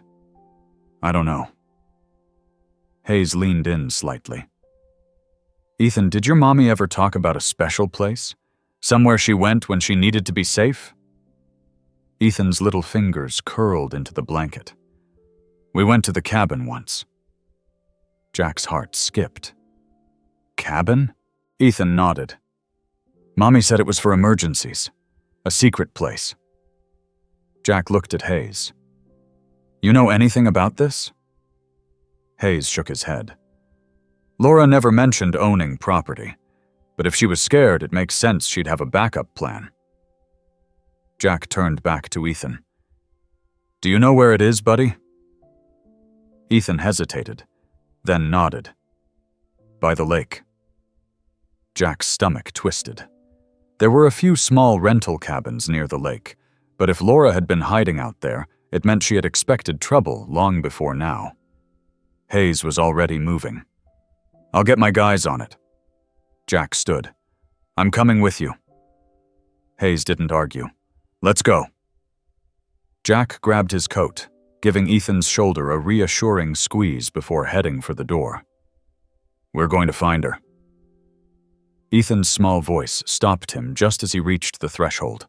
I don't know. Hayes leaned in slightly. Ethan, did your mommy ever talk about a special place? Somewhere she went when she needed to be safe? Ethan's little fingers curled into the blanket. We went to the cabin once. Jack's heart skipped. Cabin? Ethan nodded. Mommy said it was for emergencies. A secret place. Jack looked at Hayes. You know anything about this? Hayes shook his head. Laura never mentioned owning property, but if she was scared, it makes sense she'd have a backup plan. Jack turned back to Ethan. Do you know where it is, buddy? Ethan hesitated, then nodded. By the lake. Jack's stomach twisted. There were a few small rental cabins near the lake, but if Laura had been hiding out there, it meant she had expected trouble long before now. Hayes was already moving. I'll get my guys on it. Jack stood. I'm coming with you. Hayes didn't argue. Let's go. Jack grabbed his coat, giving Ethan's shoulder a reassuring squeeze before heading for the door. We're going to find her. Ethan's small voice stopped him just as he reached the threshold.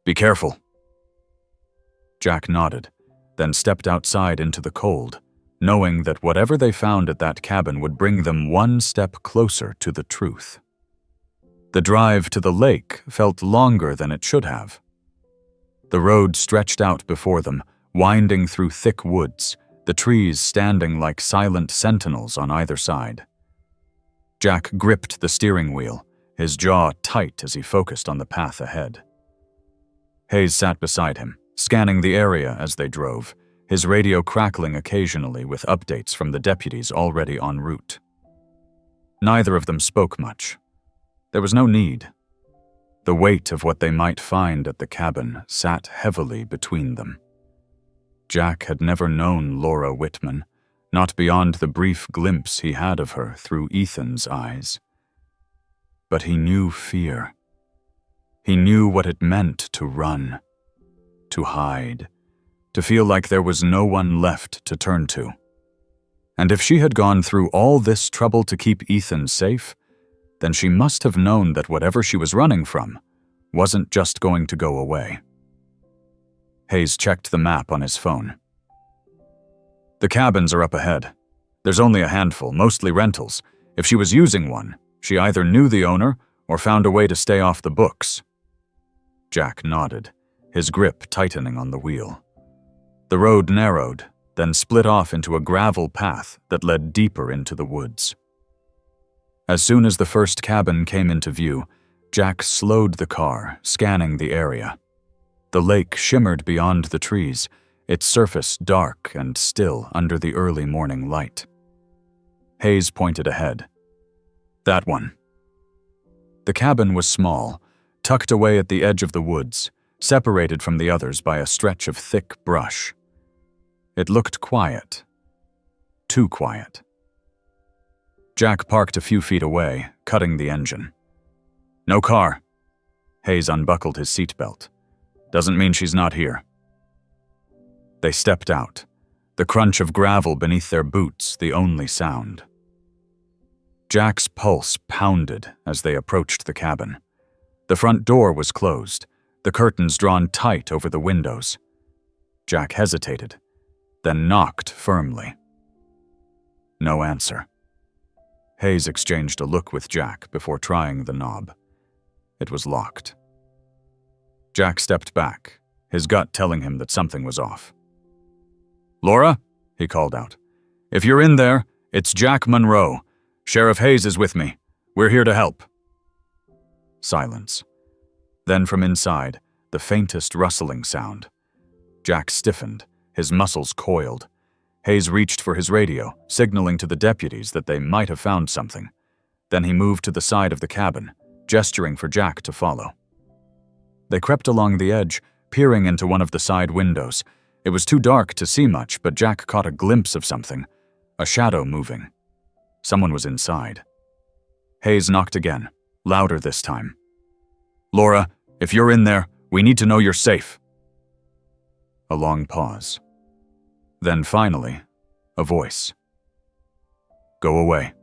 Be careful. Jack nodded, then stepped outside into the cold, knowing that whatever they found at that cabin would bring them one step closer to the truth. The drive to the lake felt longer than it should have. The road stretched out before them, winding through thick woods, the trees standing like silent sentinels on either side. Jack gripped the steering wheel, his jaw tight as he focused on the path ahead. Hayes sat beside him, scanning the area as they drove, his radio crackling occasionally with updates from the deputies already en route. Neither of them spoke much. There was no need. The weight of what they might find at the cabin sat heavily between them. Jack had never known Laura Whitman, not beyond the brief glimpse he had of her through Ethan's eyes. But he knew fear. He knew what it meant to run, to hide, to feel like there was no one left to turn to. And if she had gone through all this trouble to keep Ethan safe, then she must have known that whatever she was running from wasn't just going to go away. Hayes checked the map on his phone. The cabins are up ahead. There's only a handful, mostly rentals. If she was using one, she either knew the owner or found a way to stay off the books. Jack nodded, his grip tightening on the wheel. The road narrowed, then split off into a gravel path that led deeper into the woods. As soon as the first cabin came into view, Jack slowed the car, scanning the area. The lake shimmered beyond the trees, its surface dark and still under the early morning light. Hayes pointed ahead. That one. The cabin was small, tucked away at the edge of the woods, separated from the others by a stretch of thick brush. It looked quiet. Too quiet. Jack parked a few feet away, cutting the engine. No car. Hayes unbuckled his seatbelt. Doesn't mean she's not here. They stepped out, the crunch of gravel beneath their boots the only sound. Jack's pulse pounded as they approached the cabin. The front door was closed, the curtains drawn tight over the windows. Jack hesitated, then knocked firmly. No answer. Hayes exchanged a look with Jack before trying the knob. It was locked. Jack stepped back, his gut telling him that something was off. "Laura," he called out. "If you're in there, it's Jack Monroe. Sheriff Hayes is with me. We're here to help." Silence. Then from inside, the faintest rustling sound. Jack stiffened, his muscles coiled. Hayes reached for his radio, signaling to the deputies that they might have found something. Then he moved to the side of the cabin, gesturing for Jack to follow. They crept along the edge, peering into one of the side windows. It was too dark to see much, but Jack caught a glimpse of something, a shadow moving. Someone was inside. Hayes knocked again, louder this time. "Laura, if you're in there, we need to know you're safe." A long pause. Then finally, a voice. "Go away."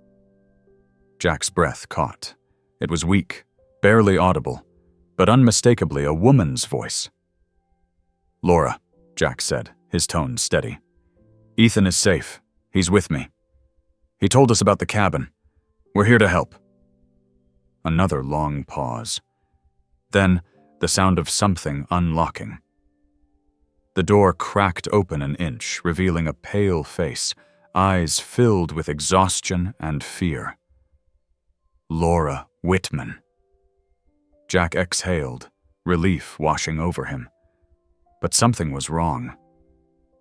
Jack's breath caught. It was weak, barely audible, but unmistakably a woman's voice. "Laura," Jack said, his tone steady. "Ethan is safe. He's with me. He told us about the cabin. We're here to help." Another long pause. Then, the sound of something unlocking. The door cracked open an inch, revealing a pale face, eyes filled with exhaustion and fear. Laura Whitman. Jack exhaled, relief washing over him. But something was wrong.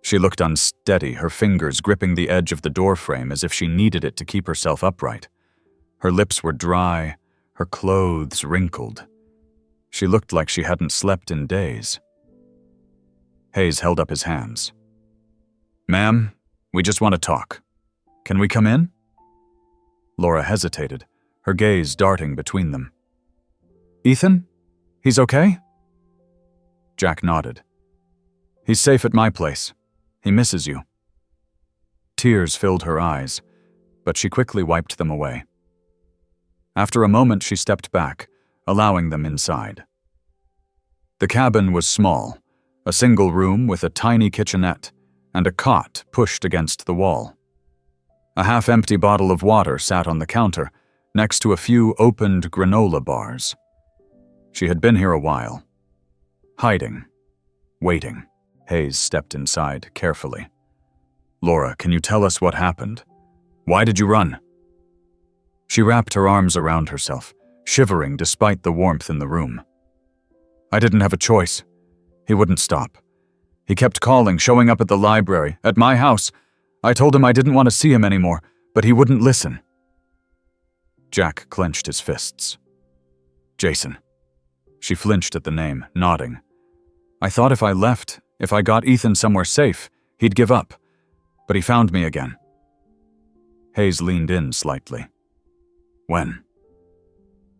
She looked unsteady, her fingers gripping the edge of the doorframe as if she needed it to keep herself upright. Her lips were dry, her clothes wrinkled. She looked like she hadn't slept in days. Hayes held up his hands. "Ma'am, we just want to talk. Can we come in?" Laura hesitated, her gaze darting between them. "Ethan? He's okay?" Jack nodded. "He's safe at my place. He misses you." Tears filled her eyes, but she quickly wiped them away. After a moment, she stepped back, allowing them inside. The cabin was small, A single room with a tiny kitchenette and a cot pushed against the wall. A half-empty bottle of water sat on the counter, next to a few opened granola bars. She had been here a while. Hiding. Waiting. Hayes stepped inside carefully. "Laura, can you tell us what happened? Why did you run?" She wrapped her arms around herself, shivering despite the warmth in the room. "I didn't have a choice. He wouldn't stop. He kept calling, showing up at the library, at my house. I told him I didn't want to see him anymore, but he wouldn't listen." Jack clenched his fists. "Jason." She flinched at the name, nodding. "I thought if I left, if I got Ethan somewhere safe, he'd give up. But he found me again." Hayes leaned in slightly. "When?"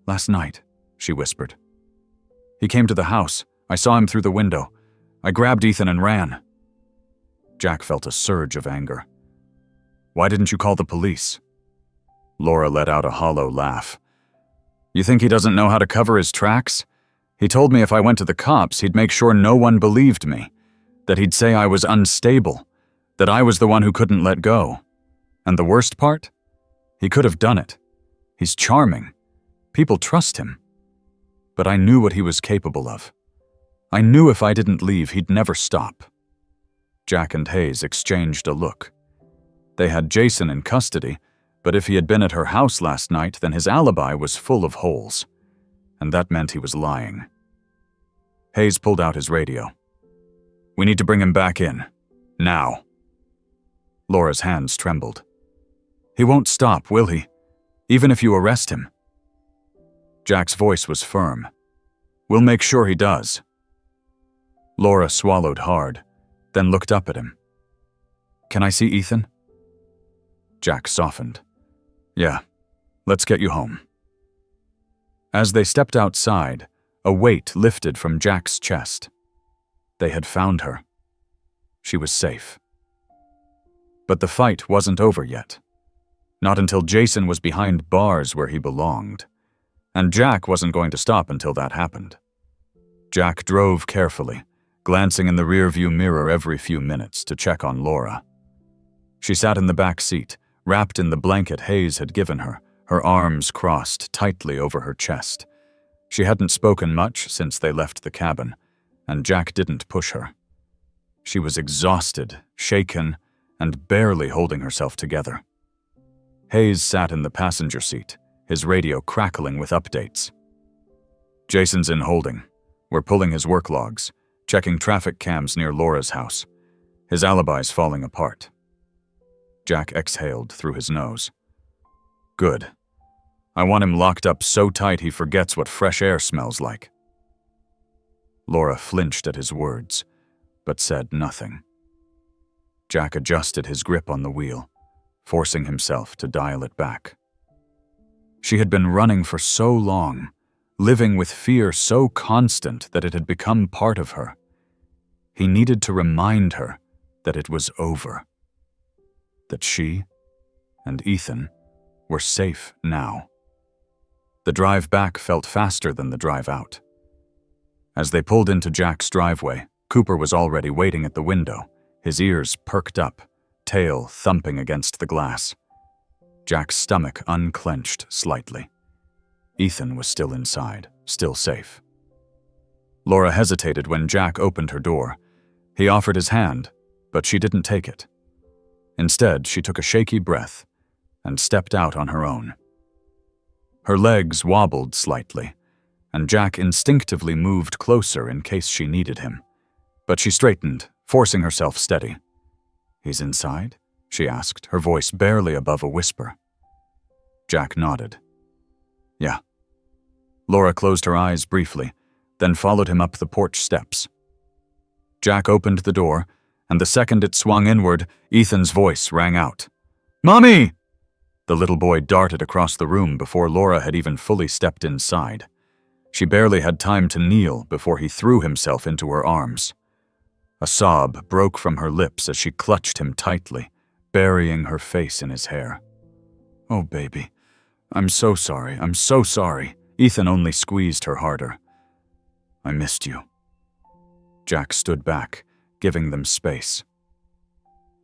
"Last night," she whispered. "He came to the house. I saw him through the window. I grabbed Ethan and ran." Jack felt a surge of anger. "Why didn't you call the police?" Laura let out a hollow laugh. "You think he doesn't know how to cover his tracks? He told me if I went to the cops, he'd make sure no one believed me, that he'd say I was unstable, that I was the one who couldn't let go. And the worst part? He could have done it. He's charming. People trust him. But I knew what he was capable of. I knew if I didn't leave, he'd never stop." Jack and Hayes exchanged a look. They had Jason in custody, but if he had been at her house last night, then his alibi was full of holes. And that meant he was lying. Hayes pulled out his radio. "We need to bring him back in. Now." Laura's hands trembled. "He won't stop, will he? Even if you arrest him?" Jack's voice was firm. "We'll make sure he does." Laura swallowed hard, then looked up at him. "Can I see Ethan?" Jack softened. "Yeah, let's get you home." As they stepped outside, a weight lifted from Jack's chest. They had found her. She was safe. But the fight wasn't over yet. Not until Jason was behind bars where he belonged. And Jack wasn't going to stop until that happened. Jack drove carefully, glancing in the rearview mirror every few minutes to check on Laura. She sat in the back seat, wrapped in the blanket Hayes had given her, her arms crossed tightly over her chest. She hadn't spoken much since they left the cabin, and Jack didn't push her. She was exhausted, shaken, and barely holding herself together. Hayes sat in the passenger seat, his radio crackling with updates. "Jason's in holding. We're pulling his work logs, checking traffic cams near Laura's house. His alibi's falling apart." Jack exhaled through his nose. "Good. I want him locked up so tight he forgets what fresh air smells like." Laura flinched at his words, but said nothing. Jack adjusted his grip on the wheel, forcing himself to dial it back. She had been running for so long, living with fear so constant that it had become part of her. He needed to remind her that it was over. That she and Ethan were safe now. The drive back felt faster than the drive out. As they pulled into Jack's driveway, Cooper was already waiting at the window, his ears perked up, tail thumping against the glass. Jack's stomach unclenched slightly. Ethan was still inside, still safe. Laura hesitated when Jack opened her door. He offered his hand, but she didn't take it. Instead, she took a shaky breath and stepped out on her own. Her legs wobbled slightly, and Jack instinctively moved closer in case she needed him. But she straightened, forcing herself steady. "He's inside?" she asked, her voice barely above a whisper. Jack nodded. "Yeah." Laura closed her eyes briefly, then followed him up the porch steps. Jack opened the door, and the second it swung inward, Ethan's voice rang out. "Mommy!" The little boy darted across the room before Laura had even fully stepped inside. She barely had time to kneel before he threw himself into her arms. A sob broke from her lips as she clutched him tightly, burying her face in his hair. "Oh, baby. I'm so sorry. I'm so sorry." Ethan only squeezed her harder. "I missed you." Jack stood back, giving them space.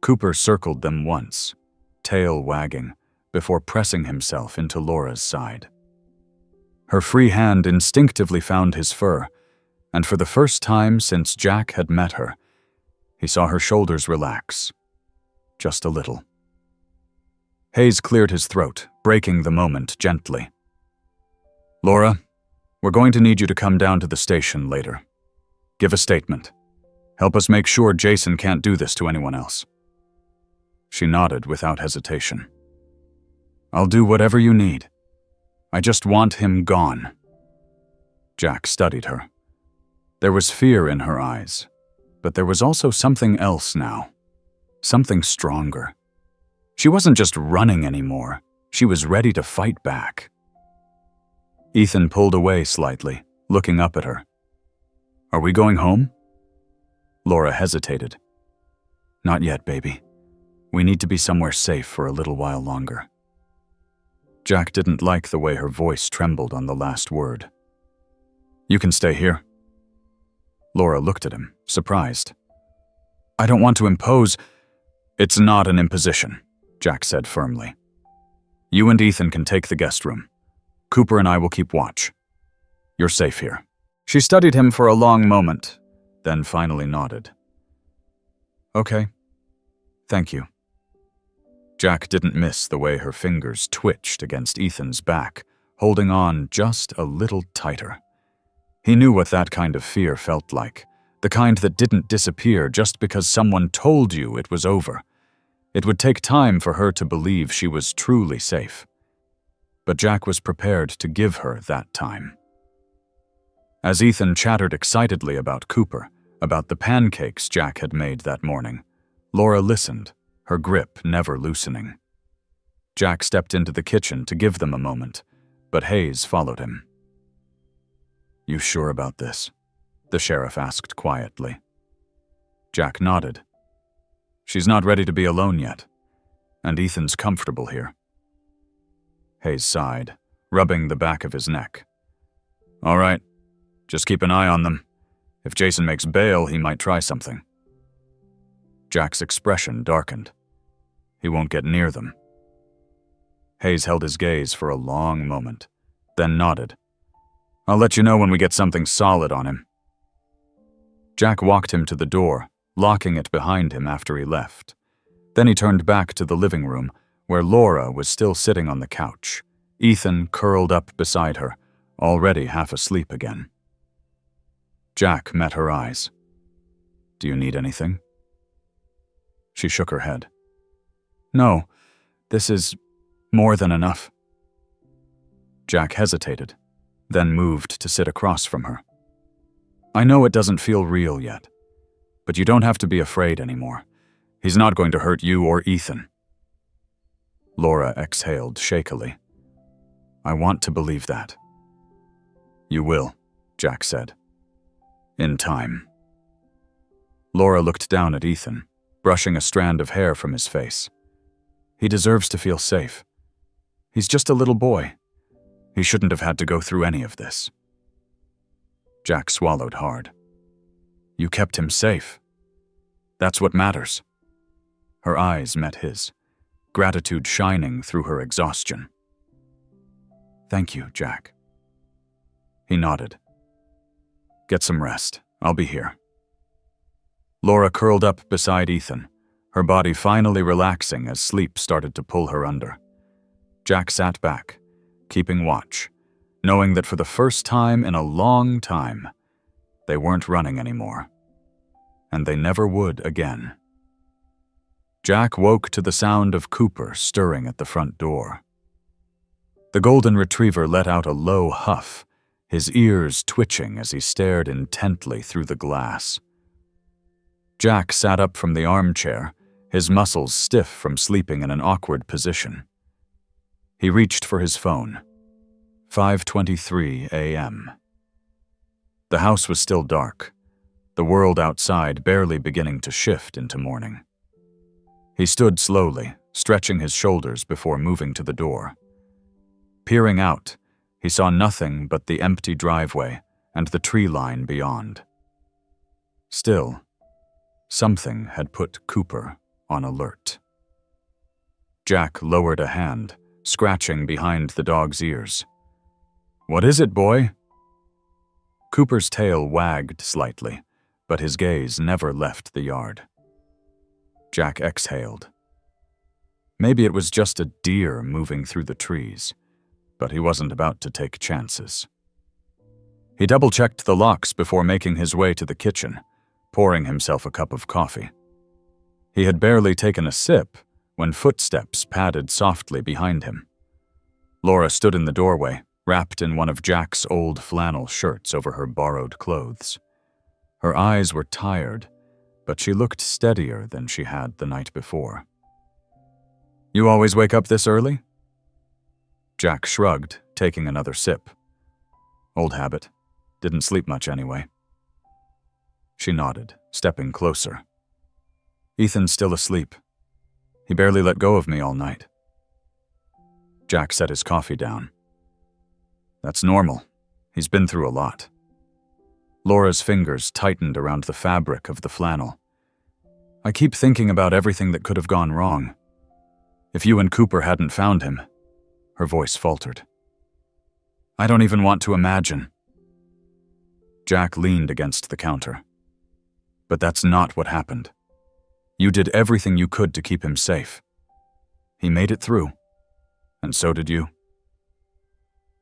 Cooper circled them once, tail wagging, before pressing himself into Laura's side. Her free hand instinctively found his fur, and for the first time since Jack had met her, he saw her shoulders relax, just a little. Hayes cleared his throat, breaking the moment gently. "Laura, we're going to need you to come down to the station later. Give a statement. Help us make sure Jason can't do this to anyone else." She nodded without hesitation. "I'll do whatever you need. I just want him gone." Jack studied her. There was fear in her eyes, but there was also something else now. Something stronger. She wasn't just running anymore. She was ready to fight back. Ethan pulled away slightly, looking up at her. "Are we going home?" Laura hesitated. "Not yet, baby. We need to be somewhere safe for a little while longer." Jack didn't like the way her voice trembled on the last word. "You can stay here." Laura looked at him, surprised. "I don't want to impose—" "It's not an imposition," Jack said firmly. "You and Ethan can take the guest room. Cooper and I will keep watch. You're safe here." She studied him for a long moment, then finally nodded. "Okay. Thank you." Jack didn't miss the way her fingers twitched against Ethan's back, holding on just a little tighter. He knew what that kind of fear felt like, the kind that didn't disappear just because someone told you it was over. It would take time for her to believe she was truly safe. But Jack was prepared to give her that time. As Ethan chattered excitedly about Cooper, about the pancakes Jack had made that morning, Laura listened, her grip never loosening. Jack stepped into the kitchen to give them a moment, but Hayes followed him. "You sure about this?" the sheriff asked quietly. Jack nodded. "She's not ready to be alone yet, and Ethan's comfortable here." Hayes sighed, rubbing the back of his neck. "All right, just keep an eye on them. If Jason makes bail, he might try something." Jack's expression darkened. He won't get near them. Hayes held his gaze for a long moment, then nodded. "I'll let you know when we get something solid on him." Jack walked him to the door, locking it behind him after he left. Then he turned back to the living room, where Laura was still sitting on the couch, Ethan curled up beside her, already half asleep again. Jack met her eyes. "Do you need anything?" She shook her head. "No, this is more than enough." Jack hesitated, then moved to sit across from her. "I know it doesn't feel real yet, but you don't have to be afraid anymore. He's not going to hurt you or Ethan." Laura exhaled shakily. "I want to believe that." "You will," Jack said. "In time." Laura looked down at Ethan, brushing a strand of hair from his face. He deserves to feel safe. He's just a little boy. He shouldn't have had to go through any of this. Jack swallowed hard. "You kept him safe. That's what matters." Her eyes met his, gratitude shining through her exhaustion. "Thank you, Jack." He nodded. "Get some rest. I'll be here." Laura curled up beside Ethan, her body finally relaxing as sleep started to pull her under. Jack sat back, keeping watch, knowing that for the first time in a long time, they weren't running anymore. And they never would again. Jack woke to the sound of Cooper stirring at the front door. The golden retriever let out a low huff, his ears twitching as he stared intently through the glass. Jack sat up from the armchair, his muscles stiff from sleeping in an awkward position. He reached for his phone. 5:23 a.m. The house was still dark, the world outside barely beginning to shift into morning. He stood slowly, stretching his shoulders before moving to the door. Peering out, he saw nothing but the empty driveway and the tree line beyond. Still, something had put Cooper on alert. Jack lowered a hand, scratching behind the dog's ears. "What is it, boy?" Cooper's tail wagged slightly, but his gaze never left the yard. Jack exhaled. Maybe it was just a deer moving through the trees, but he wasn't about to take chances. He double-checked the locks before making his way to the kitchen, pouring himself a cup of coffee. He had barely taken a sip when footsteps padded softly behind him. Laura stood in the doorway, wrapped in one of Jack's old flannel shirts over her borrowed clothes. Her eyes were tired, but she looked steadier than she had the night before. "You always wake up this early?" Jack shrugged, taking another sip. "Old habit. Didn't sleep much anyway." She nodded, stepping closer. "Ethan's still asleep. He barely let go of me all night." Jack set his coffee down. "That's normal. He's been through a lot." Laura's fingers tightened around the fabric of the flannel. "I keep thinking about everything that could have gone wrong. If you and Cooper hadn't found him," her voice faltered. "I don't even want to imagine." Jack leaned against the counter. "But that's not what happened. You did everything you could to keep him safe. He made it through, and so did you."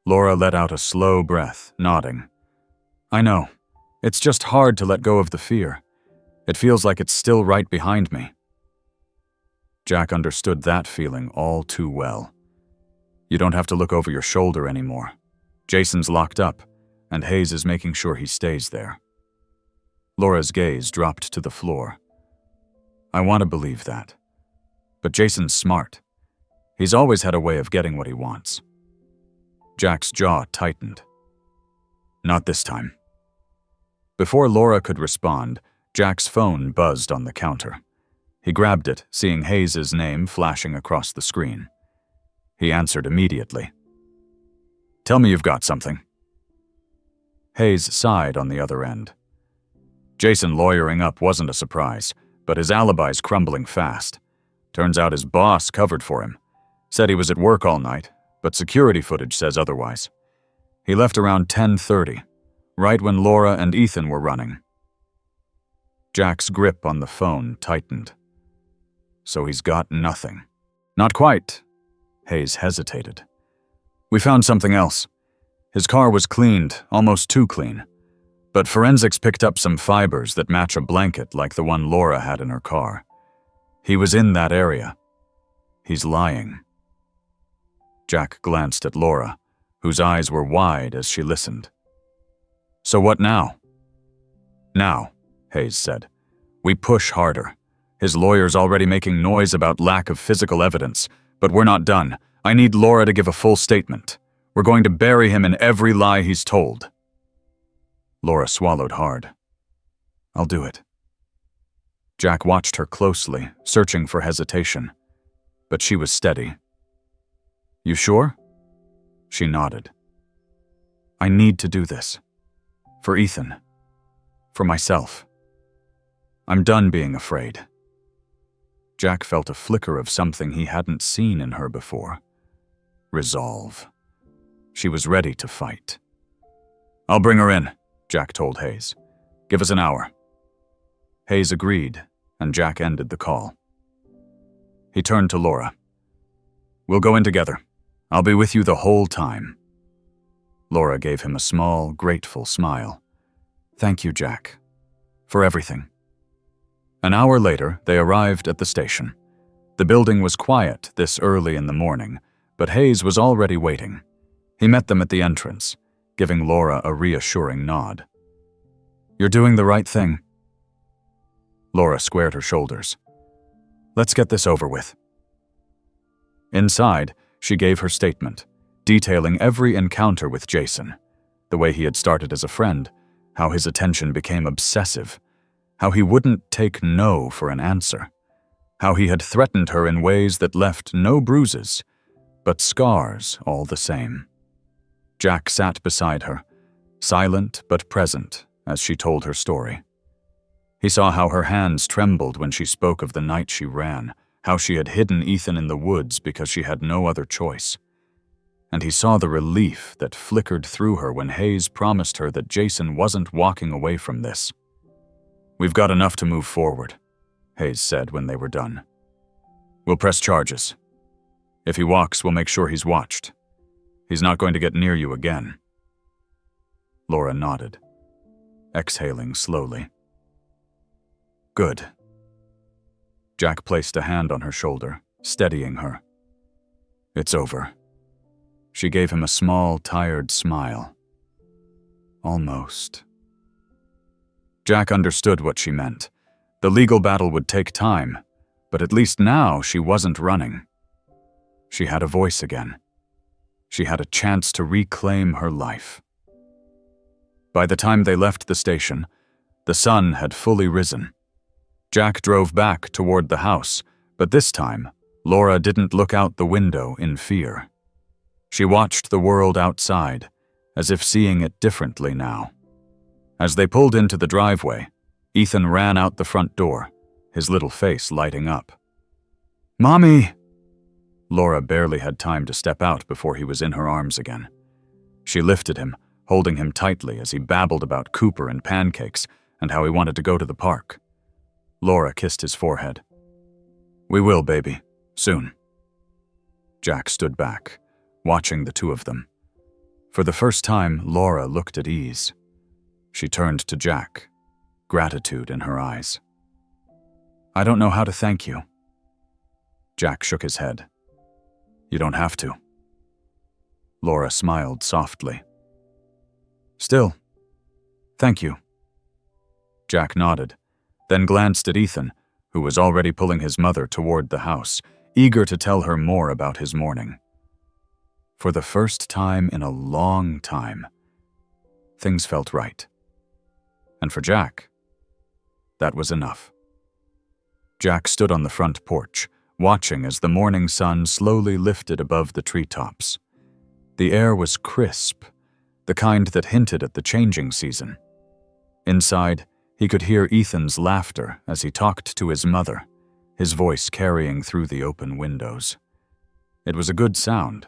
Laura let out a slow breath, nodding. "I know. It's just hard to let go of the fear. It feels like it's still right behind me." Jack understood that feeling all too well. You don't have to look over your shoulder anymore. Jason's locked up, and Hayes is making sure he stays there. Laura's gaze dropped to the floor. "I want to believe that. But Jason's smart. He's always had a way of getting what he wants." Jack's jaw tightened. "Not this time." Before Laura could respond, Jack's phone buzzed on the counter. He grabbed it, seeing Hayes' name flashing across the screen. He answered immediately. "Tell me you've got something." Hayes sighed on the other end. Jason lawyering up wasn't a surprise, but his alibi's crumbling fast. Turns out his boss covered for him. Said he was at work all night, but security footage says otherwise. He left around 10:30, right when Laura and Ethan were running. Jack's grip on the phone tightened. So he's got nothing. "Not quite." Hayes hesitated. "We found something else. His car was cleaned, almost too clean. But forensics picked up some fibers that match a blanket like the one Laura had in her car. He was in that area. He's lying." Jack glanced at Laura, whose eyes were wide as she listened. "So what now?" "Now," Hayes said. "We push harder. His lawyer's already making noise about lack of physical evidence, but we're not done. I need Laura to give a full statement. We're going to bury him in every lie he's told." Laura swallowed hard. "I'll do it." Jack watched her closely, searching for hesitation. But she was steady. "You sure?" She nodded. "I need to do this. For Ethan. For myself. I'm done being afraid." Jack felt a flicker of something he hadn't seen in her before. Resolve. She was ready to fight. "I'll bring her in," Jack told Hayes. "Give us an hour." Hayes agreed, and Jack ended the call. He turned to Laura. "We'll go in together. I'll be with you the whole time." Laura gave him a small, grateful smile. "Thank you, Jack. For everything." An hour later, they arrived at the station. The building was quiet this early in the morning, but Hayes was already waiting. He met them at the entrance, giving Laura a reassuring nod. "You're doing the right thing." Laura squared her shoulders. "Let's get this over with." Inside, she gave her statement, detailing every encounter with Jason, the way he had started as a friend, how his attention became obsessive, how he wouldn't take no for an answer, how he had threatened her in ways that left no bruises, but scars all the same. Jack sat beside her, silent but present as she told her story. He saw how her hands trembled when she spoke of the night she ran, how she had hidden Ethan in the woods because she had no other choice. And he saw the relief that flickered through her when Hayes promised her that Jason wasn't walking away from this. "We've got enough to move forward," Hayes said when they were done. "We'll press charges. If he walks, we'll make sure he's watched. He's not going to get near you again." Laura nodded, exhaling slowly. "Good." Jack placed a hand on her shoulder, steadying her. "It's over." She gave him a small, tired smile. "Almost." Jack understood what she meant. The legal battle would take time, but at least now she wasn't running. She had a voice again. She had a chance to reclaim her life. By the time they left the station, the sun had fully risen. Jack drove back toward the house, but this time, Laura didn't look out the window in fear. She watched the world outside, as if seeing it differently now. As they pulled into the driveway, Ethan ran out the front door, his little face lighting up. "Mommy!" Laura barely had time to step out before he was in her arms again. She lifted him, holding him tightly as he babbled about Cooper and pancakes and how he wanted to go to the park. Laura kissed his forehead. "We will, baby. Soon." Jack stood back, watching the two of them. For the first time, Laura looked at ease. She turned to Jack, gratitude in her eyes. "I don't know how to thank you." Jack shook his head. "You don't have to." Laura smiled softly. "Still, thank you." Jack nodded, then glanced at Ethan, who was already pulling his mother toward the house, eager to tell her more about his morning. For the first time in a long time, things felt right. And for Jack, that was enough. Jack stood on the front porch, watching as the morning sun slowly lifted above the treetops. The air was crisp, the kind that hinted at the changing season. Inside, he could hear Ethan's laughter as he talked to his mother, his voice carrying through the open windows. It was a good sound,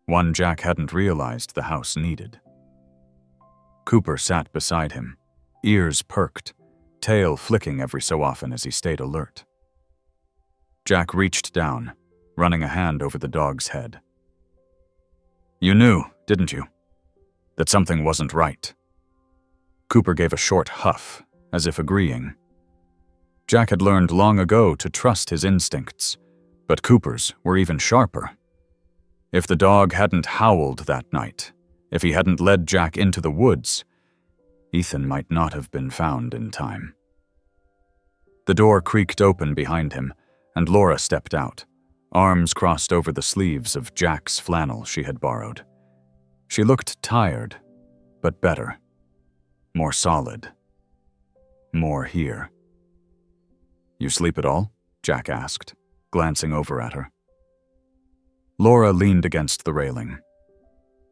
one Jack hadn't realized the house needed. Cooper sat beside him, ears perked, tail flicking every so often as he stayed alert. Jack reached down, running a hand over the dog's head. "You knew, didn't you, that something wasn't right?" Cooper gave a short huff, as if agreeing. Jack had learned long ago to trust his instincts, but Cooper's were even sharper. If the dog hadn't howled that night, if he hadn't led Jack into the woods, Ethan might not have been found in time. The door creaked open behind him, and Laura stepped out, arms crossed over the sleeves of Jack's flannel she had borrowed. She looked tired, but better. More solid. More here. "You sleep at all?" Jack asked, glancing over at her. Laura leaned against the railing.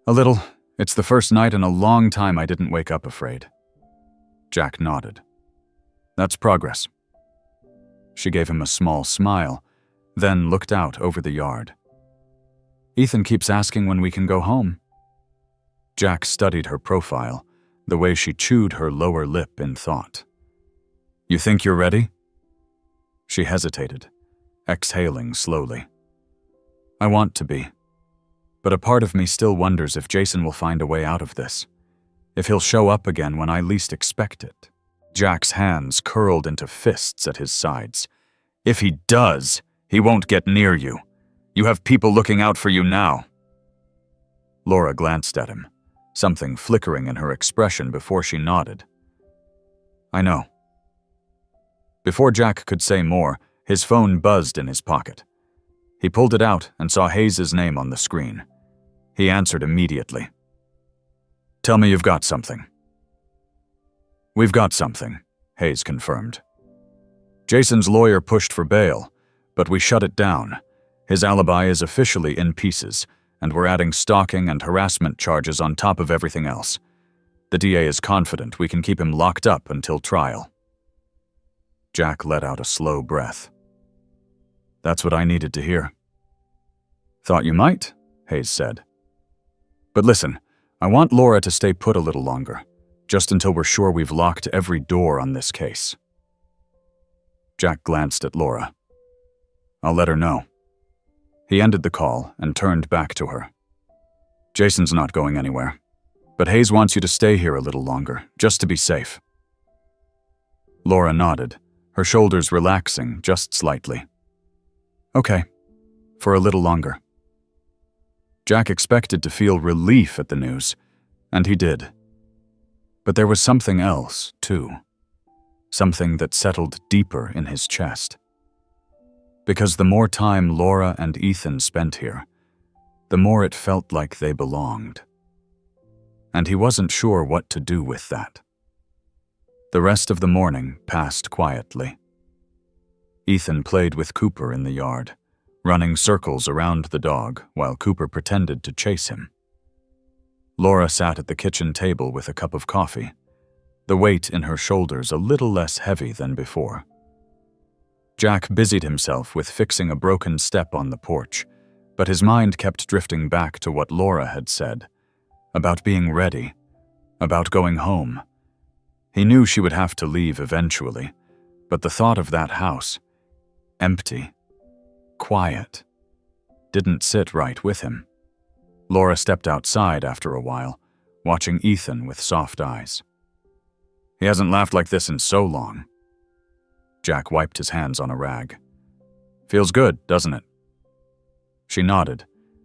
"A little. It's the first night in a long time I didn't wake up afraid." Jack nodded. "That's progress." She gave him a small smile, then looked out over the yard. "Ethan keeps asking when we can go home." Jack studied her profile, the way she chewed her lower lip in thought. "You think you're ready?" She hesitated, exhaling slowly. "I want to be, but a part of me still wonders if Jason will find a way out of this, if he'll show up again when I least expect it." Jack's hands curled into fists at his sides. "If he does, he won't get near you. You have people looking out for you now." Laura glanced at him, something flickering in her expression before she nodded. "I know." Before Jack could say more, his phone buzzed in his pocket. He pulled it out and saw Hayes' name on the screen. He answered immediately. "Tell me you've got something." "We've got something," Hayes confirmed. "Jason's lawyer pushed for bail, but we shut it down. His alibi is officially in pieces, and we're adding stalking and harassment charges on top of everything else. The DA is confident we can keep him locked up until trial." Jack let out a slow breath. That's what I needed to hear. Thought you might, Hayes said. But listen, I want Laura to stay put a little longer, just until we're sure we've locked every door on this case. Jack glanced at Laura. I'll let her know. He ended the call and turned back to her. Jason's not going anywhere, but Hayes wants you to stay here a little longer, just to be safe. Laura nodded, her shoulders relaxing just slightly. Okay, for a little longer. Jack expected to feel relief at the news, and he did. But there was something else, too. Something that settled deeper in his chest. Because the more time Laura and Ethan spent here, the more it felt like they belonged. And he wasn't sure what to do with that. The rest of the morning passed quietly. Ethan played with Cooper in the yard, running circles around the dog while Cooper pretended to chase him. Laura sat at the kitchen table with a cup of coffee, the weight in her shoulders a little less heavy than before. Jack busied himself with fixing a broken step on the porch, but his mind kept drifting back to what Laura had said, about being ready, about going home. He knew she would have to leave eventually, but the thought of that house, empty, quiet, didn't sit right with him. Laura stepped outside after a while, watching Ethan with soft eyes. He hasn't laughed like this in so long. Jack wiped his hands on a rag. Feels good, doesn't it? She nodded,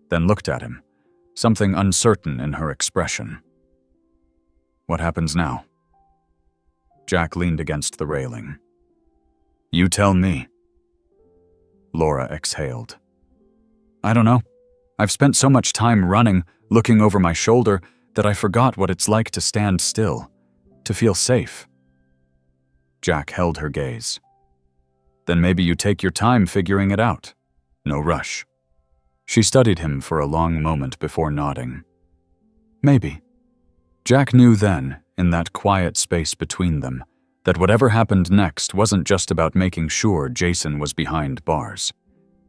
then looked at him, something uncertain in her expression. What happens now? Jack leaned against the railing. You tell me. Laura exhaled. I don't know. I've spent so much time running, looking over my shoulder, that I forgot what it's like to stand still, to feel safe. Jack held her gaze. Then maybe you take your time figuring it out. No rush. She studied him for a long moment before nodding. Maybe. Jack knew then, in that quiet space between them, that whatever happened next wasn't just about making sure Jason was behind bars.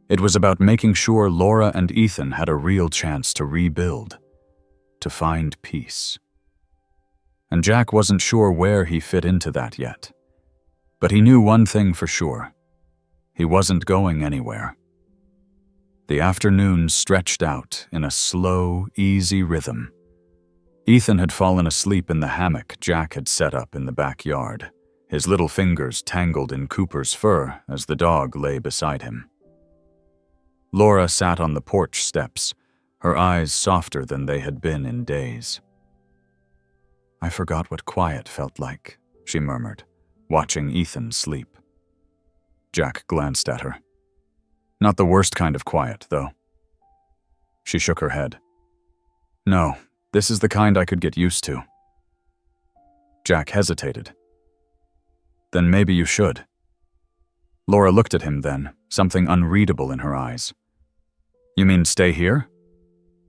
It was about making sure Laura and Ethan had a real chance to rebuild, to find peace. And Jack wasn't sure where he fit into that yet. But he knew one thing for sure. He wasn't going anywhere. The afternoon stretched out in a slow, easy rhythm. Ethan had fallen asleep in the hammock Jack had set up in the backyard, his little fingers tangled in Cooper's fur as the dog lay beside him. Laura sat on the porch steps, her eyes softer than they had been in days. I forgot what quiet felt like, she murmured, watching Ethan sleep. Jack glanced at her. Not the worst kind of quiet, though. She shook her head. No, this is the kind I could get used to. Jack hesitated. Then maybe you should. Laura looked at him then, something unreadable in her eyes. You mean stay here?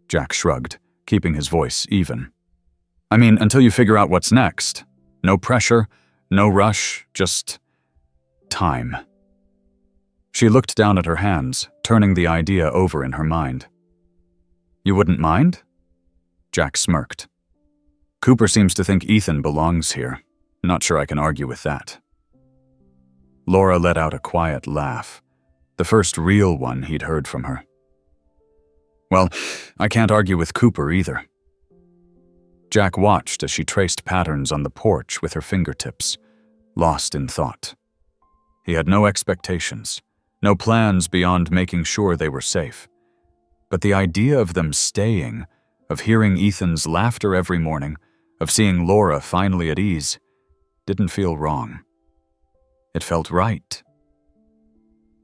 Jack shrugged, keeping his voice even. I mean, until you figure out what's next. No pressure, no rush, just time. She looked down at her hands, turning the idea over in her mind. You wouldn't mind? Jack smirked. Cooper seems to think Ethan belongs here. Not sure I can argue with that. Laura let out a quiet laugh, the first real one he'd heard from her. Well, I can't argue with Cooper either. Jack watched as she traced patterns on the porch with her fingertips, lost in thought. He had no expectations, no plans beyond making sure they were safe. But the idea of them staying, of hearing Ethan's laughter every morning, of seeing Laura finally at ease, didn't feel wrong. It felt right.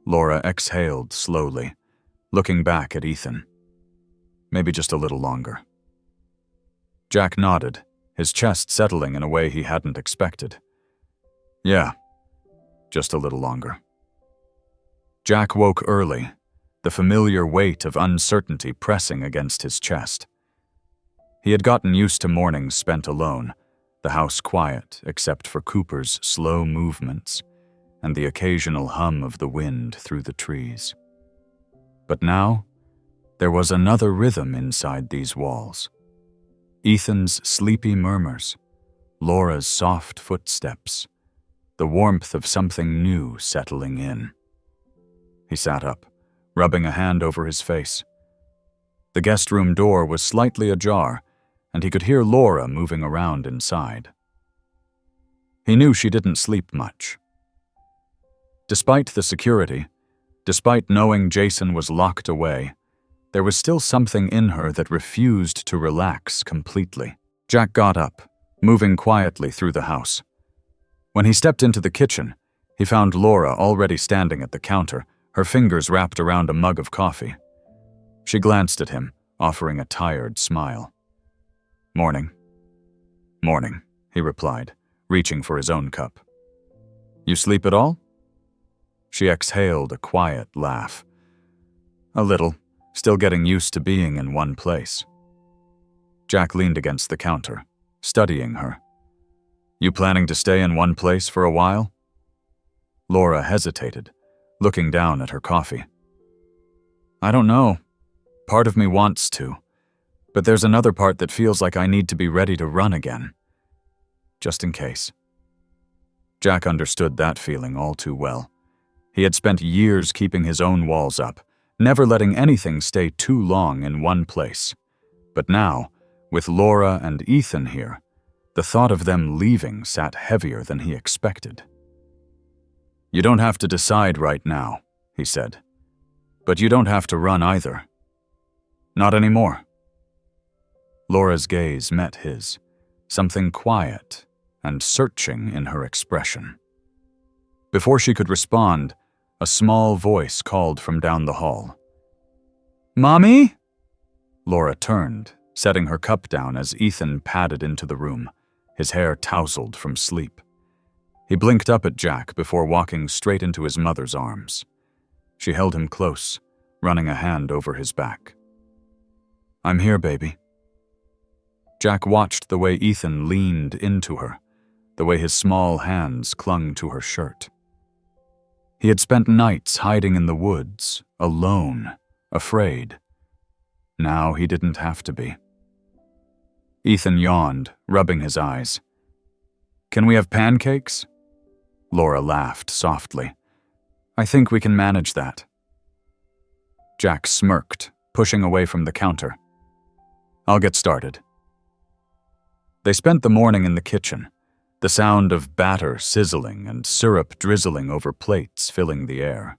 Laura exhaled slowly, looking back at Ethan. Maybe just a little longer. Jack nodded, his chest settling in a way he hadn't expected. Yeah, just a little longer. Jack woke early, the familiar weight of uncertainty pressing against his chest. He had gotten used to mornings spent alone, the house quiet except for Cooper's slow movements, and the occasional hum of the wind through the trees. But now, there was another rhythm inside these walls. Ethan's sleepy murmurs, Laura's soft footsteps, the warmth of something new settling in. He sat up, rubbing a hand over his face. The guest room door was slightly ajar, and he could hear Laura moving around inside. He knew she didn't sleep much. Despite the security, despite knowing Jason was locked away, there was still something in her that refused to relax completely. Jack got up, moving quietly through the house. When he stepped into the kitchen, he found Laura already standing at the counter, her fingers wrapped around a mug of coffee. She glanced at him, offering a tired smile. "Morning." "Morning," he replied, reaching for his own cup. "You sleep at all?" She exhaled a quiet laugh. "A little. Still getting used to being in one place." Jack leaned against the counter, studying her. "You planning to stay in one place for a while?" Laura hesitated, looking down at her coffee. "I don't know. Part of me wants to, but there's another part that feels like I need to be ready to run again. Just in case." Jack understood that feeling all too well. He had spent years keeping his own walls up, never letting anything stay too long in one place. But now, with Laura and Ethan here, the thought of them leaving sat heavier than he expected. "You don't have to decide right now," he said. "But you don't have to run either. Not anymore." Laura's gaze met his, something quiet and searching in her expression. Before she could respond, a small voice called from down the hall. "Mommy?" Laura turned, setting her cup down as Ethan padded into the room, his hair tousled from sleep. He blinked up at Jack before walking straight into his mother's arms. She held him close, running a hand over his back. "I'm here, baby." Jack watched the way Ethan leaned into her, the way his small hands clung to her shirt. He had spent nights hiding in the woods, alone, afraid. Now he didn't have to be. Ethan yawned, rubbing his eyes. "Can we have pancakes?" Laura laughed softly. "I think we can manage that." Jack smirked, pushing away from the counter. "I'll get started." They spent the morning in the kitchen, the sound of batter sizzling and syrup drizzling over plates filling the air.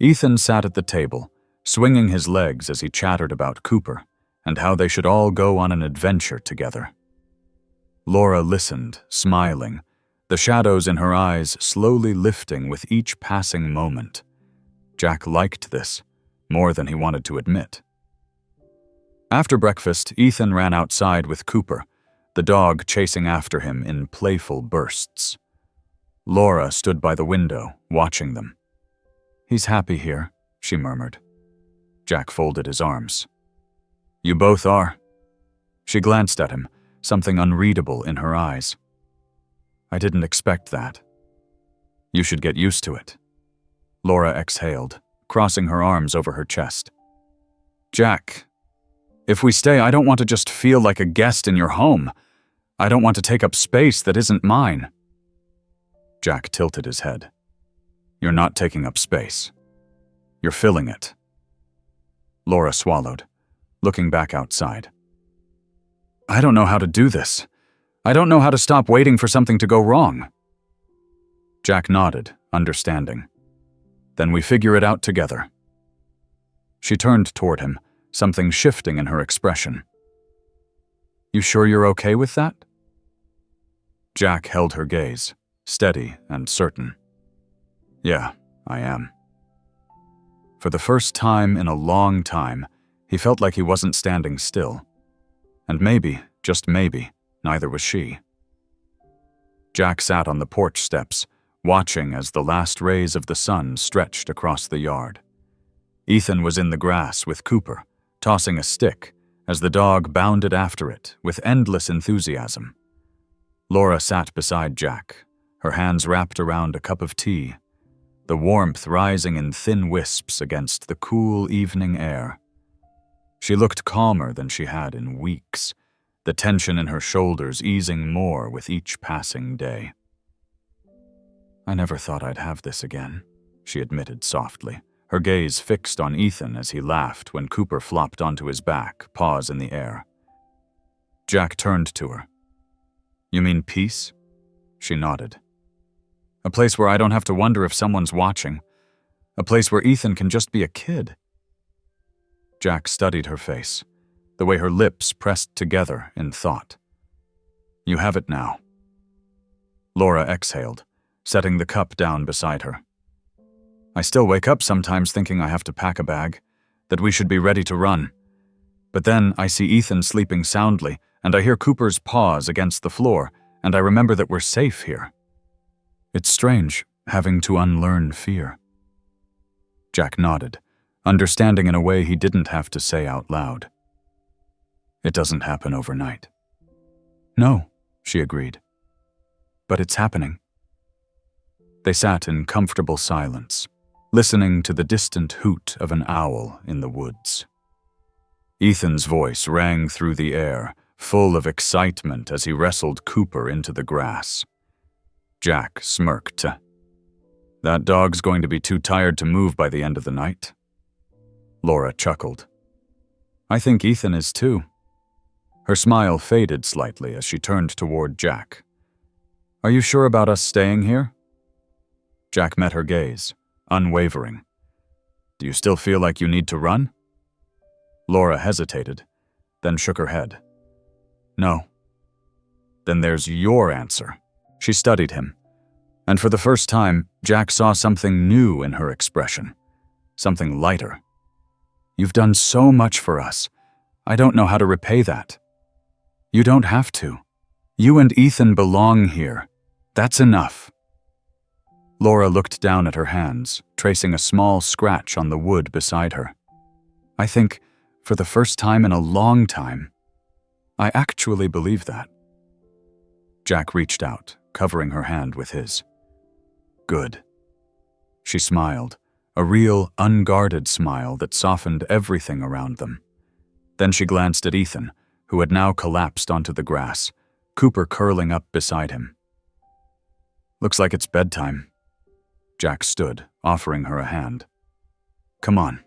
Ethan sat at the table, swinging his legs as he chattered about Cooper and how they should all go on an adventure together. Laura listened, smiling, the shadows in her eyes slowly lifting with each passing moment. Jack liked this, more than he wanted to admit. After breakfast, Ethan ran outside with Cooper, the dog chasing after him in playful bursts. Laura stood by the window, watching them. "He's happy here," she murmured. Jack folded his arms. "You both are." She glanced at him, something unreadable in her eyes. "I didn't expect that." "You should get used to it." Laura exhaled, crossing her arms over her chest. "Jack, if we stay, I don't want to just feel like a guest in your home. I don't want to take up space that isn't mine." Jack tilted his head. "You're not taking up space. You're filling it." Laura swallowed, looking back outside. "I don't know how to do this. I don't know how to stop waiting for something to go wrong." Jack nodded, understanding. "Then we figure it out together." She turned toward him, something shifting in her expression. "You sure you're okay with that?" Jack held her gaze, steady and certain. "Yeah, I am." For the first time in a long time, he felt like he wasn't standing still. And maybe, just maybe, neither was she. Jack sat on the porch steps, watching as the last rays of the sun stretched across the yard. Ethan was in the grass with Cooper, tossing a stick, as the dog bounded after it with endless enthusiasm. Laura sat beside Jack, her hands wrapped around a cup of tea, the warmth rising in thin wisps against the cool evening air. She looked calmer than she had in weeks, the tension in her shoulders easing more with each passing day. "I never thought I'd have this again," she admitted softly, her gaze fixed on Ethan as he laughed when Cooper flopped onto his back, paws in the air. Jack turned to her. "You mean peace?" She nodded. "A place where I don't have to wonder if someone's watching. A place where Ethan can just be a kid." Jack studied her face, the way her lips pressed together in thought. "You have it now." Laura exhaled, setting the cup down beside her. "I still wake up sometimes thinking I have to pack a bag, that we should be ready to run. But then I see Ethan sleeping soundly, and I hear Cooper's paws against the floor, and I remember that we're safe here. It's strange, having to unlearn fear." Jack nodded, understanding in a way he didn't have to say out loud. "It doesn't happen overnight." "No," she agreed. "But it's happening." They sat in comfortable silence, listening to the distant hoot of an owl in the woods. Ethan's voice rang through the air, full of excitement as he wrestled Cooper into the grass. Jack smirked. "That dog's going to be too tired to move by the end of the night." Laura chuckled. "I think Ethan is too." Her smile faded slightly as she turned toward Jack. "Are you sure about us staying here?" Jack met her gaze, unwavering. "Do you still feel like you need to run?" Laura hesitated, then shook her head. "No." "Then there's your answer." She studied him, and for the first time, Jack saw something new in her expression, something lighter. "You've done so much for us. I don't know how to repay that." "You don't have to. You and Ethan belong here. That's enough." Laura looked down at her hands, tracing a small scratch on the wood beside her. "I think, for the first time in a long time, I actually believe that." Jack reached out, covering her hand with his. "Good." She smiled, a real, unguarded smile that softened everything around them. Then she glanced at Ethan, who had now collapsed onto the grass, Cooper curling up beside him. "Looks like it's bedtime." Jack stood, offering her a hand. "Come on,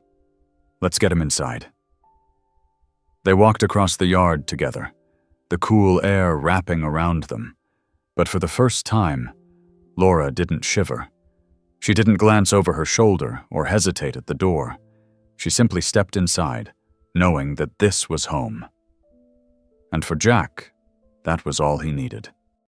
let's get him inside." They walked across the yard together, the cool air wrapping around them. But for the first time, Laura didn't shiver. She didn't glance over her shoulder or hesitate at the door. She simply stepped inside, knowing that this was home. And for Jack, that was all he needed.